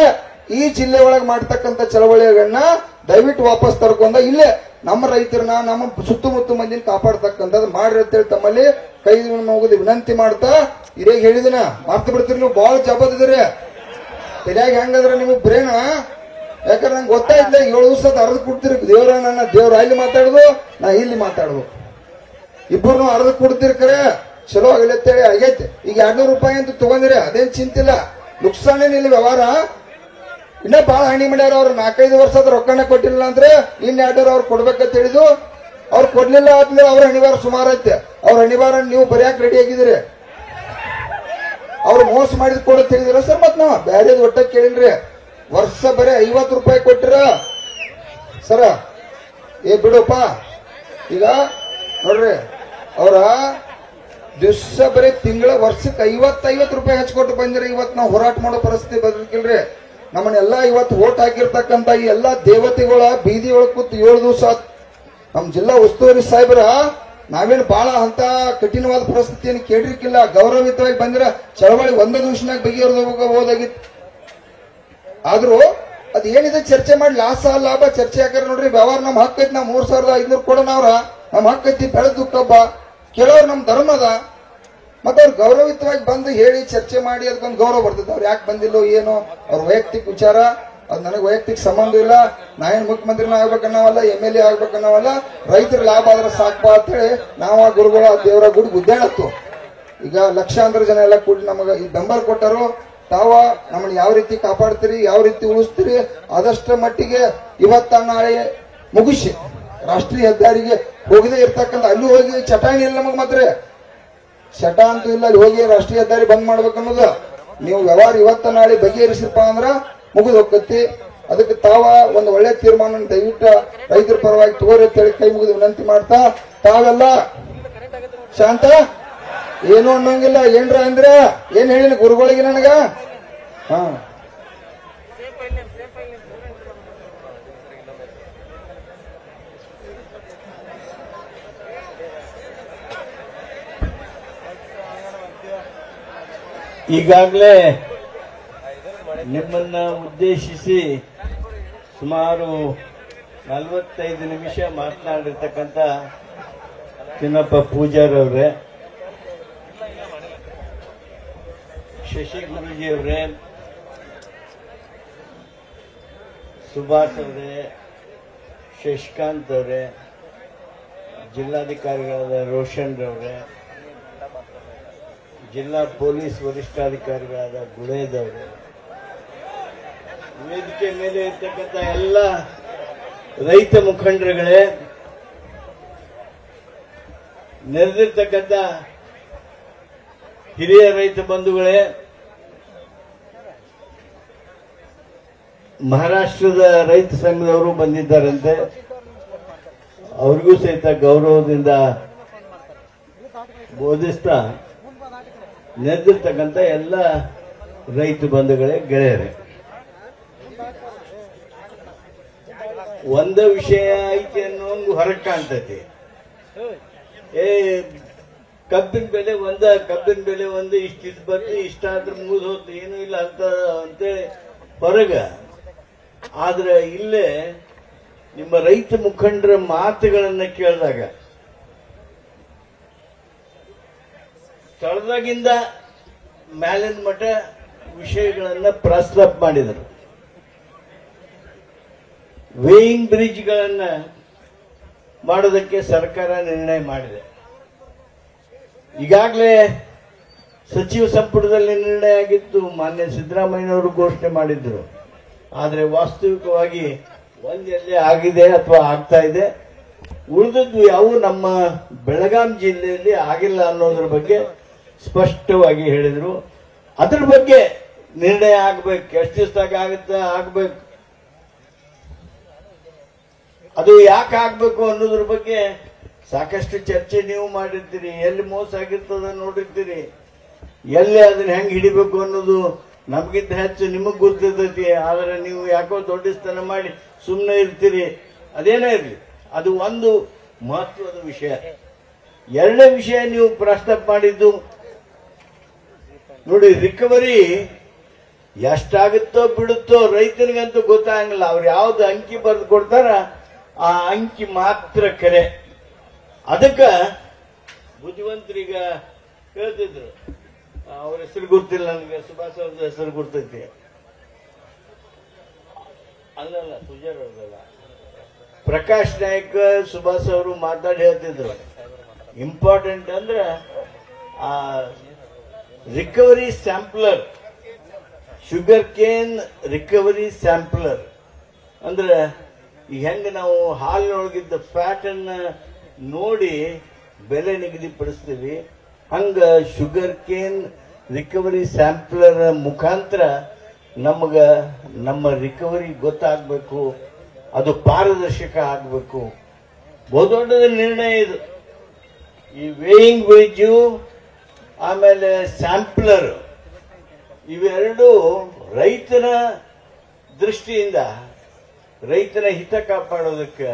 ಈ ಜಿಲ್ಲೆ ಒಳಗೆ ಮಾಡ್ತಕ್ಕಂಥ ಚಳವಳಿಗಳನ್ನ ದಯವಿಟ್ಟು ವಾಪಸ್ ತರ್ಕೊಂಡ ಇಲ್ಲೇ ನಮ್ಮ ರೈತರನ್ನ ನಮ್ಮ ಸುತ್ತಮುತ್ತ ಮಂದಿನ ಕಾಪಾಡ್ತಕ್ಕಂಥದ್ದು ಮಾಡ್ರಿ ಅಂತೇಳಿ ತಮ್ಮಲ್ಲಿ ಕೈ ಮುಗಿದು ವಿನಂತಿ ಮಾಡ್ತಾ ಇದೇ ಹೇಳಿದಿನ ಮಾರ್ತ ಬಿಡ್ತೀರಿ ನೀವು ಬಹಳ ಜಬದಿದ್ರಿ ತಲೆಯಾಗ ಹೆಂಗದ್ರ ನಿಮಗ್ ಬ್ರೇನ ಯಾಕಂದ್ರೆ ನಂಗೆ ಗೊತ್ತಾಯ್ತಿಲ್ಲ 7 ದಿವಸದ ಅರ್ಧ ಕೊಡ್ತೀರಿ ದೇವ್ರ ಅಲ್ಲಿ ಮಾತಾಡುದು ನಾ ಇಲ್ಲಿ ಮಾತಾಡುದು ಇಬ್ಬರು ಅರ್ಧ ಕೊಡ್ತೀರಿ ಕರೆ ಚಲೋ ಆಗಲತ್ತೇಳಿ ಆಗೈತೆ ಈಗ 200 ರೂಪಾಯಿ ಅಂತ ತಗೊಂಡಿರಿ ಅದೇನ್ ಚಿಂತಿಲ್ಲ ನುಕ್ಸಾನೇನಿಲ್ಲ ವ್ಯವಹಾರ ಇನ್ನ ಬಾಳ ಹಣಿ ಮಾಡ್ಯಾರ ಅವ್ರು 4-5 ವರ್ಷದ ರೊಕ್ಕನ ಕೊಟ್ಟಿಲ್ಲ ಅಂದ್ರೆ ಇನ್ 200 ಅವ್ರು ಕೊಡ್ಬೇಕಂತ ಹೇಳಿದ್ರು ಅವ್ರು ಕೊಡ್ಲಿಲ್ಲ ಆದ್ಮೇಲೆ ಅವ್ರ ಹಣಿವಾರ ಸುಮಾರು ಐತೆ ಅವ್ರ ಹಣಿವಾರ ನೀವು ಬರೆಯಕ್ ರೆಡಿ ಆಗಿದ್ರಿ ಅವ್ರು ಮೋಸ ಮಾಡಿದ್ ಕೊಡತ್ ಹೇಳಿದ್ರ ಸರ್ ಮತ್ ನಾವ್ ಬ್ಯಾರೇದ್ ಒಟ್ಟ ಕೇಳಿಲ್ರಿ ವರ್ಷ ಬರೀ 50 ರೂಪಾಯಿ ಕೊಟ್ಟಿರ ಸರ ಬಿಡಪ್ಪ ಈಗ ನೋಡ್ರಿ ಅವ್ರ ದಿವ್ಸ ಬರೀ ತಿಂಗಳ ವರ್ಷಕ್ಕೆ 50 ರೂಪಾಯಿ ಹಚ್ಕೊಟ್ಟು ಬಂದಿರಿ ಇವತ್ ನಾವು ಹೋರಾಟ ಮಾಡೋ ಪರಿಸ್ಥಿತಿ ಬದಲಿಲ್ರಿ ನಮ್ಮನ್ನೆಲ್ಲಾ ಇವತ್ತು ಓಟ್ ಹಾಕಿರ್ತಕ್ಕಂತ ಈ ಎಲ್ಲಾ ದೇವತೆಗಳ ಬೀದಿ ಒಳಗ್ ಕೂತು 7 ದಿವಸ ನಮ್ ಜಿಲ್ಲಾ ಉಸ್ತುವಾರಿ ಸಾಹೇಬ್ರ ನಾವೇನು ಬಹಳ ಅಂತ ಕಠಿಣವಾದ ಪರಿಸ್ಥಿತಿಯನ್ನು ಕೇಳಿರ್ಕಿಲ್ಲ ಗೌರವಯುತವಾಗಿ ಬಂದಿರ ಚಳವಳಿ 1 ದಿವಸನಾಗ ಬಗೆಹರಿದೋದಾಗಿತ್ತು ಆದ್ರೂ ಅದ್ ಏನಿದೆ ಚರ್ಚೆ ಮಾಡಿ ಲಾಭ ಚರ್ಚೆ ಯಾಕಾರ ನೋಡ್ರಿ ವ್ಯವಹಾರ ನಮ್ ಹಕ್ಕೈತಿ ನಾವು 3500 ಕೊಡೋನವ್ರ ನಮ್ ಹಕ್ಕೈತಿ ಬೆಳೆದು ಕಬ್ಬ ಕೇಳೋರು ನಮ್ ಧರ್ಮ ಅದ ಮತ್ತೆ ಅವ್ರು ಗೌರವಯುತವಾಗಿ ಬಂದು ಹೇಳಿ ಚರ್ಚೆ ಮಾಡಿ ಅದಕ್ಕೊಂದು ಗೌರವ ಬರ್ತದೆ ಅವ್ರು ಯಾಕೆ ಬಂದಿಲ್ಲೋ ಏನೋ ಅವ್ರ ವೈಯಕ್ತಿಕ ವಿಚಾರ ಅದು ನನಗೆ ವೈಯಕ್ತಿಕ ಸಂಬಂಧ ಇಲ್ಲ ನಾ ಏನ್ ಮುಖ್ಯಮಂತ್ರಿನ ಆಗ್ಬೇಕನ್ನವಲ್ಲ MLA ಆಗ್ಬೇಕನ್ನವಲ್ಲ ರೈತರ ಲಾಭ ಆದ್ರೆ ಸಾಕ್ಬಾ ಅಂತೇಳಿ ನಾವ ಗುರುಗಳ ದೇವರ ಗುಡಿ ಗುದ್ದಾಡತ್ತು ಈಗ ಲಕ್ಷಾಂತರ ಜನ ಎಲ್ಲ ಕೂಡಿ ನಮಗ ಈ ಬೆಂಬಲ ಕೊಟ್ಟರು ತಾವ ನಮ್ಮನ್ನ ಯಾವ ರೀತಿ ಕಾಪಾಡ್ತೀರಿ ಯಾವ ರೀತಿ ಉಳಿಸ್ತೀರಿ ಆದಷ್ಟ ಮಟ್ಟಿಗೆ ಇವತ್ತ ನಾಳೆ ಮುಗಿಸಿ ರಾಷ್ಟ್ರೀಯ ಹೆದ್ದಾರಿಗೆ ಹೋಗದೆ ಇರ್ತಕ್ಕಂಥ ಅಲ್ಲಿ ಹೋಗಿ ಚಟಾಣಿ ಇಲ್ಲ ನಮಗ್ ಮಾತ್ರ ಚಟ ಅಂತೂ ಇಲ್ಲ ಅಲ್ಲಿ ಹೋಗಿ ರಾಷ್ಟ್ರೀಯ ಹೆದ್ದಾರಿ ಬಂದ್ ಮಾಡ್ಬೇಕನ್ನೋದು ನೀವು ವ್ಯವಹಾರ ಇವತ್ತ ನಾಳೆ ಬಗೆಹರಿಸಪ್ಪ ಅಂದ್ರ ಮುಗಿದು ಹೋಗ್ತತಿ ಅದಕ್ಕೆ ತಾವ ಒಂದು ಒಳ್ಳೆ ತೀರ್ಮಾನ ದಯವಿಟ್ಟು ರೈತರ ಪರವಾಗಿ ತಗೋರಿ ಅಂತೇಳಿ ಕೈ ಮುಗಿದು ವಿನಂತಿ ಮಾಡ್ತಾ ತಾವೆಲ್ಲ ಶಾಂತ ಏನು ಅನ್ನೋಂಗಿಲ್ಲ ಏನ್ರ ಅಂದ್ರ ಏನ್ ಹೇಳಿಲ್ಲ ಗುರುಗಳಿಗೆ ನನಗ ಹಾ ಈಗಾಗಲೇ ನಿಮ್ಮನ್ನ ಉದ್ದೇಶಿಸಿ ಸುಮಾರು 45 ನಿಮಿಷ ಮಾತನಾಡಿರ್ತಕ್ಕಂಥ ಚಿನ್ನಪ್ಪ ಪೂಜಾರ್ ಅವರೇ, ಶಶಿ ಗುರೂಜಿ ಅವರೇ, ಸುಭಾಷ್ ಅವರೇ, ಶಶಿಕಾಂತ್ ಅವರೇ, ಜಿಲ್ಲಾಧಿಕಾರಿಗಳಾದ ರೋಷನ್ ರವರೇ, ಜಿಲ್ಲಾ ಪೊಲೀಸ್ ವರಿಷ್ಠಾಧಿಕಾರಿಗಳಾದ ಗುಳೇದ್ ಅವರು, ವೇದಿಕೆ ಮೇಲೆ ಇರ್ತಕ್ಕಂಥ ಎಲ್ಲ ರೈತ ಮುಖಂಡರುಗಳೇ, ನೆರೆದಿರ್ತಕ್ಕಂಥ ಹಿರಿಯ ರೈತ ಬಂಧುಗಳೇ, ಮಹಾರಾಷ್ಟ್ರದ ರೈತ ಸಂಘದವರು ಬಂದಿದ್ದಾರಂತೆ, ಅವ್ರಿಗೂ ಸಹಿತ ಗೌರವದಿಂದ ಬೋಧಿಸ್ತಾ ನೆರೆದಿರ್ತಕ್ಕಂಥ ಎಲ್ಲ ರೈತ ಬಂಧುಗಳೇ ಗೆಳೆಯರೇ, ಒಂದ ವಿಷಯ ಐತಿ ಅನ್ನೋ ಹೊರಗೆ ಕಾಣ್ತೈತಿ. ಕಬ್ಬಿನ ಬೆಲೆ ಒಂದು ಇಷ್ಟ ಬರ್ತಿ ಇಷ್ಟ ಆದ್ರೆ ಮುಗಿದು ಹೋತು ಏನು ಇಲ್ಲ ಅಂತ ಅಂತೇಳಿ ಹೊರಗ. ಆದ್ರೆ ಇಲ್ಲೇ ನಿಮ್ಮ ರೈತ ಮುಖಂಡರ ಮಾತುಗಳನ್ನ ಕೇಳಿದಾಗ ತಳದಾಗಿಂದ ಮ್ಯಾಲಿನ ಮಠ ವಿಷಯಗಳನ್ನ ಪ್ರಸ್ತಾಪ ಮಾಡಿದರು. ವೇಯಿಂಗ್ ಬ್ರಿಡ್ಜ್ಗಳನ್ನ ಮಾಡೋದಕ್ಕೆ ಸರ್ಕಾರ ನಿರ್ಣಯ ಮಾಡಿದೆ. ಈಗಾಗಲೇ ಸಚಿವ ಸಂಪುಟದಲ್ಲಿ ನಿರ್ಣಯ ಆಗಿತ್ತು, ಮಾನ್ಯ ಸಿದ್ದರಾಮಯ್ಯನವರು ಘೋಷಣೆ ಮಾಡಿದ್ರು. ಆದರೆ ವಾಸ್ತವಿಕವಾಗಿ ಒಂದೆಲ್ಲೇ ಆಗಿದೆ ಅಥವಾ ಆಗ್ತಾ ಇದೆ, ಉಳಿದದ್ದು ಯಾವ ನಮ್ಮ ಬೆಳಗಾಂ ಜಿಲ್ಲೆಯಲ್ಲಿ ಆಗಿಲ್ಲ ಅನ್ನೋದ್ರ ಬಗ್ಗೆ ಸ್ಪಷ್ಟವಾಗಿ ಹೇಳಿದ್ರು. ಅದ್ರ ಬಗ್ಗೆ ನಿರ್ಣಯ ಆಗ್ಬೇಕು, ಎಷ್ಟು ದಿವಸದಾಗ ಆಗುತ್ತಾ ಆಗ್ಬೇಕು, ಅದು ಯಾಕೆ ಆಗ್ಬೇಕು ಅನ್ನೋದ್ರ ಬಗ್ಗೆ ಸಾಕಷ್ಟು ಚರ್ಚೆ ನೀವು ಮಾಡಿರ್ತೀರಿ. ಎಲ್ಲಿ ಮೋಸ ಆಗಿರ್ತದ ನೋಡಿರ್ತೀರಿ, ಎಲ್ಲಿ ಅದನ್ನ ಹೆಂಗ್ ಹಿಡಿಬೇಕು ಅನ್ನೋದು ನಮ್ಗಿಂತ ಹೆಚ್ಚು ನಿಮಗ್ ಗೊತ್ತಿರ್ತೈತಿ. ಆದ್ರೆ ನೀವು ಯಾಕೋ ದೊಡ್ಡಸ್ತನ ಮಾಡಿ ಸುಮ್ಮನೆ ಇರ್ತೀರಿ. ಅದೇನೇ ಇರಲಿ, ಅದು ಒಂದು ಮಹತ್ವದ ವಿಷಯ. ಎರಡನೇ ವಿಷಯ ನೀವು ಪ್ರಸ್ತಾಪ ಮಾಡಿದ್ದು ನೋಡಿ, ರಿಕವರಿ ಎಷ್ಟಾಗುತ್ತೋ ಬಿಡುತ್ತೋ ರೈತನಿಗಂತೂ ಗೊತ್ತಾಗಂಗಿಲ್ಲ. ಅವ್ರು ಯಾವ್ದು ಅಂಕಿ ಬರೆದು ಕೊಡ್ತಾರ ಆ ಅಂಕಿ ಮಾತ್ರ ಕರೆ. ಅದಕ್ಕ ಬುದ್ಧಿವಂತರೀಗ ಹೇಳ್ತಿದ್ರು, ಅವ್ರ ಹೆಸರು ಗೊತ್ತಿಲ್ಲ ನನಗೆ, ಸುಭಾಷ್ ಅವ್ರದ್ದು ಹೆಸರು ಗೊತ್ತೈತಿ, ಅಲ್ಲಲ್ಲ ಸುಜಾರ್ ಅವ್ರದಲ್ಲ, ಪ್ರಕಾಶ್ ನಾಯ್ಕ ಸುಭಾಷ್ ಅವರು ಮಾತಾಡಿ ಹೇಳ್ತಿದ್ರು, ಇಂಪಾರ್ಟೆಂಟ್ ಅಂದ್ರೆ ಆ recovery sampler, sugar cane recovery sampler ಅಂದ್ರೆ ಈಗ ಹೆಂಗ ನಾವು ಹಾಲಿನೊಳಗಿದ್ದ ಫ್ಯಾಟ್ ಅನ್ನ ನೋಡಿ ಬೆಲೆ ನಿಗದಿಪಡಿಸ್ತೀವಿ, ಹಂಗ ಶುಗರ್ ಕೇನ್ ರಿಕವರಿ ಸ್ಯಾಂಪ್ಲರ್ ಮುಖಾಂತರ ನಮಗ ನಮ್ಮ ರಿಕವರಿ ಗೊತ್ತಾಗಬೇಕು, ಅದು ಪಾರದರ್ಶಕ ಆಗಬೇಕು. ಬಹುದೊಡ್ಡ ನಿರ್ಣಯ ಇದು. ಈ ವೇಯಿಂಗ್ ಬ್ರಿಡ್ಜು ಆಮೇಲೆ ಸ್ಯಾಂಪ್ಲರ್ ಇವೆರಡು ರೈತನ ದೃಷ್ಟಿಯಿಂದ ರೈತನ ಹಿತ ಕಾಪಾಡೋದಕ್ಕೆ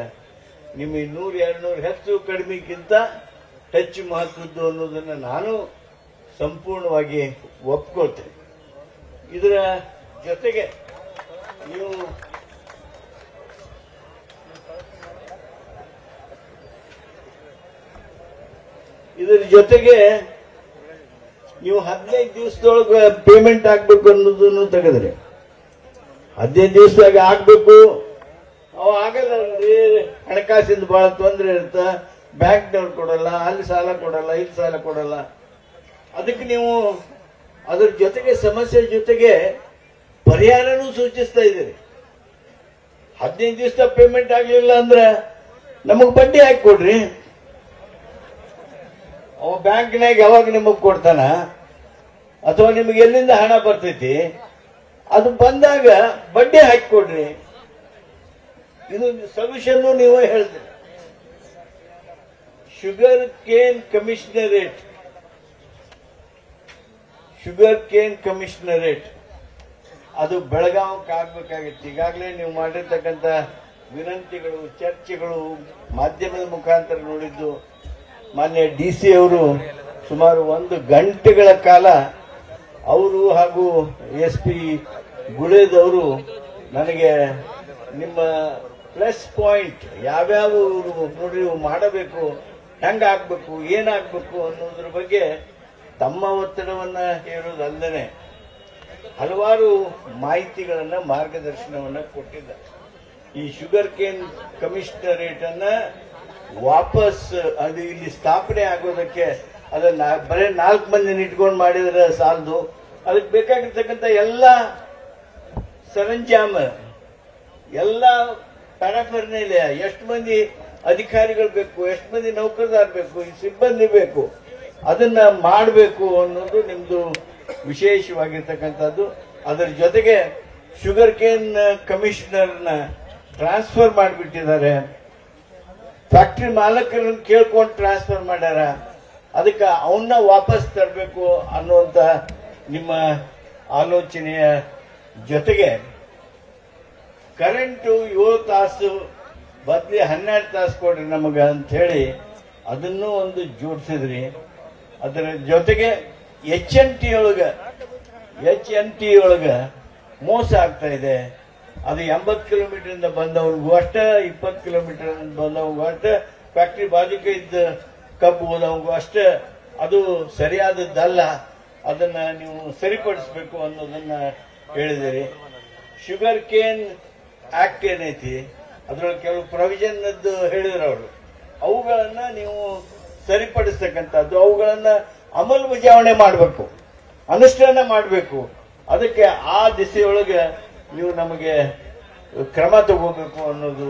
ನಿಮಗೆ 100-200 ಹೆಚ್ಚು ಕಡಿಮೆಗಿಂತ ಹೆಚ್ಚು ಮಹತ್ವದ್ದು ಅನ್ನೋದನ್ನ ನಾನು ಸಂಪೂರ್ಣವಾಗಿ ಒಪ್ಕೊಳ್ತೇನೆ. ಇದರ ಜೊತೆಗೆ ನೀವು ನೀವು 15 ದಿವಸದೊಳಗೆ ಪೇಮೆಂಟ್ ಆಗ್ಬೇಕು ಅನ್ನೋದನ್ನು ತೆಗೆದ್ರಿ. 15 ದಿವಸದಾಗ ಆಗ್ಬೇಕು, ಅವು ಆಗಲ್ಲಲ್ರಿ, ಹಣಕಾಸಿಂದ ಬಹಳ ತೊಂದರೆ ಇರುತ್ತ, ಬ್ಯಾಂಕ್ನವ್ರು ಕೊಡಲ್ಲ, ಅಲ್ಲಿ ಸಾಲ ಕೊಡಲ್ಲ, ಇಲ್ಲಿ ಸಾಲ ಕೊಡಲ್ಲ. ಅದಕ್ಕೆ ನೀವು ಅದ್ರ ಜೊತೆಗೆ ಸಮಸ್ಯೆ ಜೊತೆಗೆ ಪರಿಹಾರನೂ ಸೂಚಿಸ್ತಾ ಇದ್ದೀರಿ. 15 ದಿವಸ ಪೇಮೆಂಟ್ ಆಗ್ಲಿಲ್ಲ ಅಂದ್ರೆ ನಮಗ್ ಬಡ್ಡಿ ಹಾಕಿ ಕೊಡ್ರಿ. ಅವ ಬ್ಯಾಂಕ್ನಾಗ ಯಾವಾಗ ನಿಮಗ್ ಕೊಡ್ತಾನ ಅಥವಾ ನಿಮಗೆ ಎಲ್ಲಿಂದ ಹಣ ಬರ್ತೈತಿ, ಅದು ಬಂದಾಗ ಬಡ್ಡಿ ಹಾಕಿಕೊಡ್ರಿ. ಇದು ಸೊಲ್ಯೂಷನ್ ನೀವೇ ಹೇಳ್ತೀರಿ. ಶುಗರ್ ಕೇನ್ ಕಮಿಷನರೇಟ್ ಅದು ಬೆಳಗಾವಕ್ಕೆ ಆಗ್ಬೇಕಾಗಿತ್ತು. ಈಗಾಗಲೇ ನೀವು ಮಾಡಿರ್ತಕ್ಕಂಥ ವಿನಂತಿಗಳು, ಚರ್ಚೆಗಳು ಮಾಧ್ಯಮದ ಮುಖಾಂತರ ನೋಡಿದ್ದು. ಮಾನ್ಯ DC ಅವರು ಸುಮಾರು 1 ಗಂಟೆಗಳ ಕಾಲ ಅವರು ಹಾಗೂ SP ಗುಳೇದವರು ನನಗೆ ನಿಮ್ಮ ಪ್ಲಸ್ ಪಾಯಿಂಟ್ ಯಾವ್ಯಾವ ನೋಡಿ ಮಾಡಬೇಕು, ಹೆಂಗಾಗ್ಬೇಕು, ಏನಾಗ್ಬೇಕು ಅನ್ನೋದ್ರ ಬಗ್ಗೆ ತಮ್ಮ ಒತ್ತಡವನ್ನ ಹೇರೋದಲ್ಲದೆ ಹಲವಾರು ಮಾಹಿತಿಗಳನ್ನ, ಮಾರ್ಗದರ್ಶನವನ್ನ ಕೊಟ್ಟಿದ್ದಾರೆ. ಈ ಶುಗರ್ ಕೇನ್ ಕಮಿಷನರೇಟ್ ಅನ್ನ ವಾಪಸ್ ಅದು ಇಲ್ಲಿ ಸ್ಥಾಪನೆ ಆಗೋದಕ್ಕೆ ಅದನ್ನ ಬರೀ 4 ಮಂದಿನ ಇಟ್ಕೊಂಡು ಮಾಡಿದ್ರೆ ಸಾಲದು. ಅದಕ್ಕೆ ಬೇಕಾಗಿರ್ತಕ್ಕಂಥ ಎಲ್ಲ ಸರಂಜಾಮ, ಎಲ್ಲ ಪ್ಯಾರಾಫರ್ನೇಲಿಯಾ, ಎಷ್ಟು ಮಂದಿ ಅಧಿಕಾರಿಗಳು ಬೇಕು, ಎಷ್ಟು ಮಂದಿ ನೌಕರದಾರ ಬೇಕು, ಈ ಸಿಬ್ಬಂದಿ ಬೇಕು, ಅದನ್ನ ಮಾಡಬೇಕು ಅನ್ನೋದು ನಿಮ್ದು ವಿಶೇಷವಾಗಿರ್ತಕ್ಕಂಥದ್ದು. ಅದರ ಜೊತೆಗೆ ಶುಗರ್ ಕೇನ್ ಕಮಿಷನರ್ನ ಟ್ರಾನ್ಸ್ಫರ್ ಮಾಡಿಬಿಟ್ಟಿದ್ದಾರೆ. ಫ್ಯಾಕ್ಟರಿ ಮಾಲಕರನ್ನು ಕೇಳ್ಕೊಂಡು ಟ್ರಾನ್ಸ್ಫರ್ ಮಾಡ್ಯಾರ. ಅದಕ್ಕೆ ಅವನ್ನ ವಾಪಸ್ ತರಬೇಕು ಅನ್ನುವಂತ ನಿಮ್ಮ ಆಲೋಚನೆಯ ಜೊತೆಗೆ ಕರೆಂಟು 7 ತಾಸು ಬದಲಿ 12 ತಾಸು ಕೊಡ್ರಿ ನಮಗ ಅಂತ ಹೇಳಿ ಅದನ್ನೂ ಒಂದು ಜೋಡಿಸಿದ್ರಿ. ಅದರ ಜೊತೆಗೆ HNT ಒಳಗ ಮೋಸ ಆಗ್ತಾ ಇದೆ. ಅದು 80 ಕಿಲೋಮೀಟರ್ ಬಂದವ್ರಿಗೂ ಅಷ್ಟ, 20 ಕಿಲೋಮೀಟರ್ ಬಂದವ್ರಿಗೂ ಅಷ್ಟ, ಫ್ಯಾಕ್ಟರಿ ಬಾಜುಕ ಇದ್ದ ಕಬ್ಬು ಹೋದವ್ರಿಗೂ ಅಷ್ಟ ಅದು ಸರಿಯಾದದ್ದಲ್ಲ, ಅದನ್ನ ನೀವು ಸರಿಪಡಿಸಬೇಕು ಅನ್ನೋದನ್ನ ಹೇಳಿದಿರಿ. ಶುಗರ್ ಕೇನ್ ಆಕ್ಟ್ ಏನೈತಿ ಅದ್ರೊಳಗೆ ಕೆಲವು ಪ್ರೊವಿಷನ್ ಹೇಳಿದ್ರು ಅವರು, ಅವುಗಳನ್ನ ನೀವು ಸರಿಪಡಿಸ್ತಕ್ಕಂಥದ್ದು, ಅವುಗಳನ್ನ ಅಮಲ್ಬಜಾವಣೆ ಮಾಡಬೇಕು, ಅನುಷ್ಠಾನ ಮಾಡಬೇಕು. ಅದಕ್ಕೆ ಆ ದಿಸೆಯೊಳಗೆ ನೀವು ನಮಗೆ ಕ್ರಮ ತಗೋಬೇಕು ಅನ್ನೋದು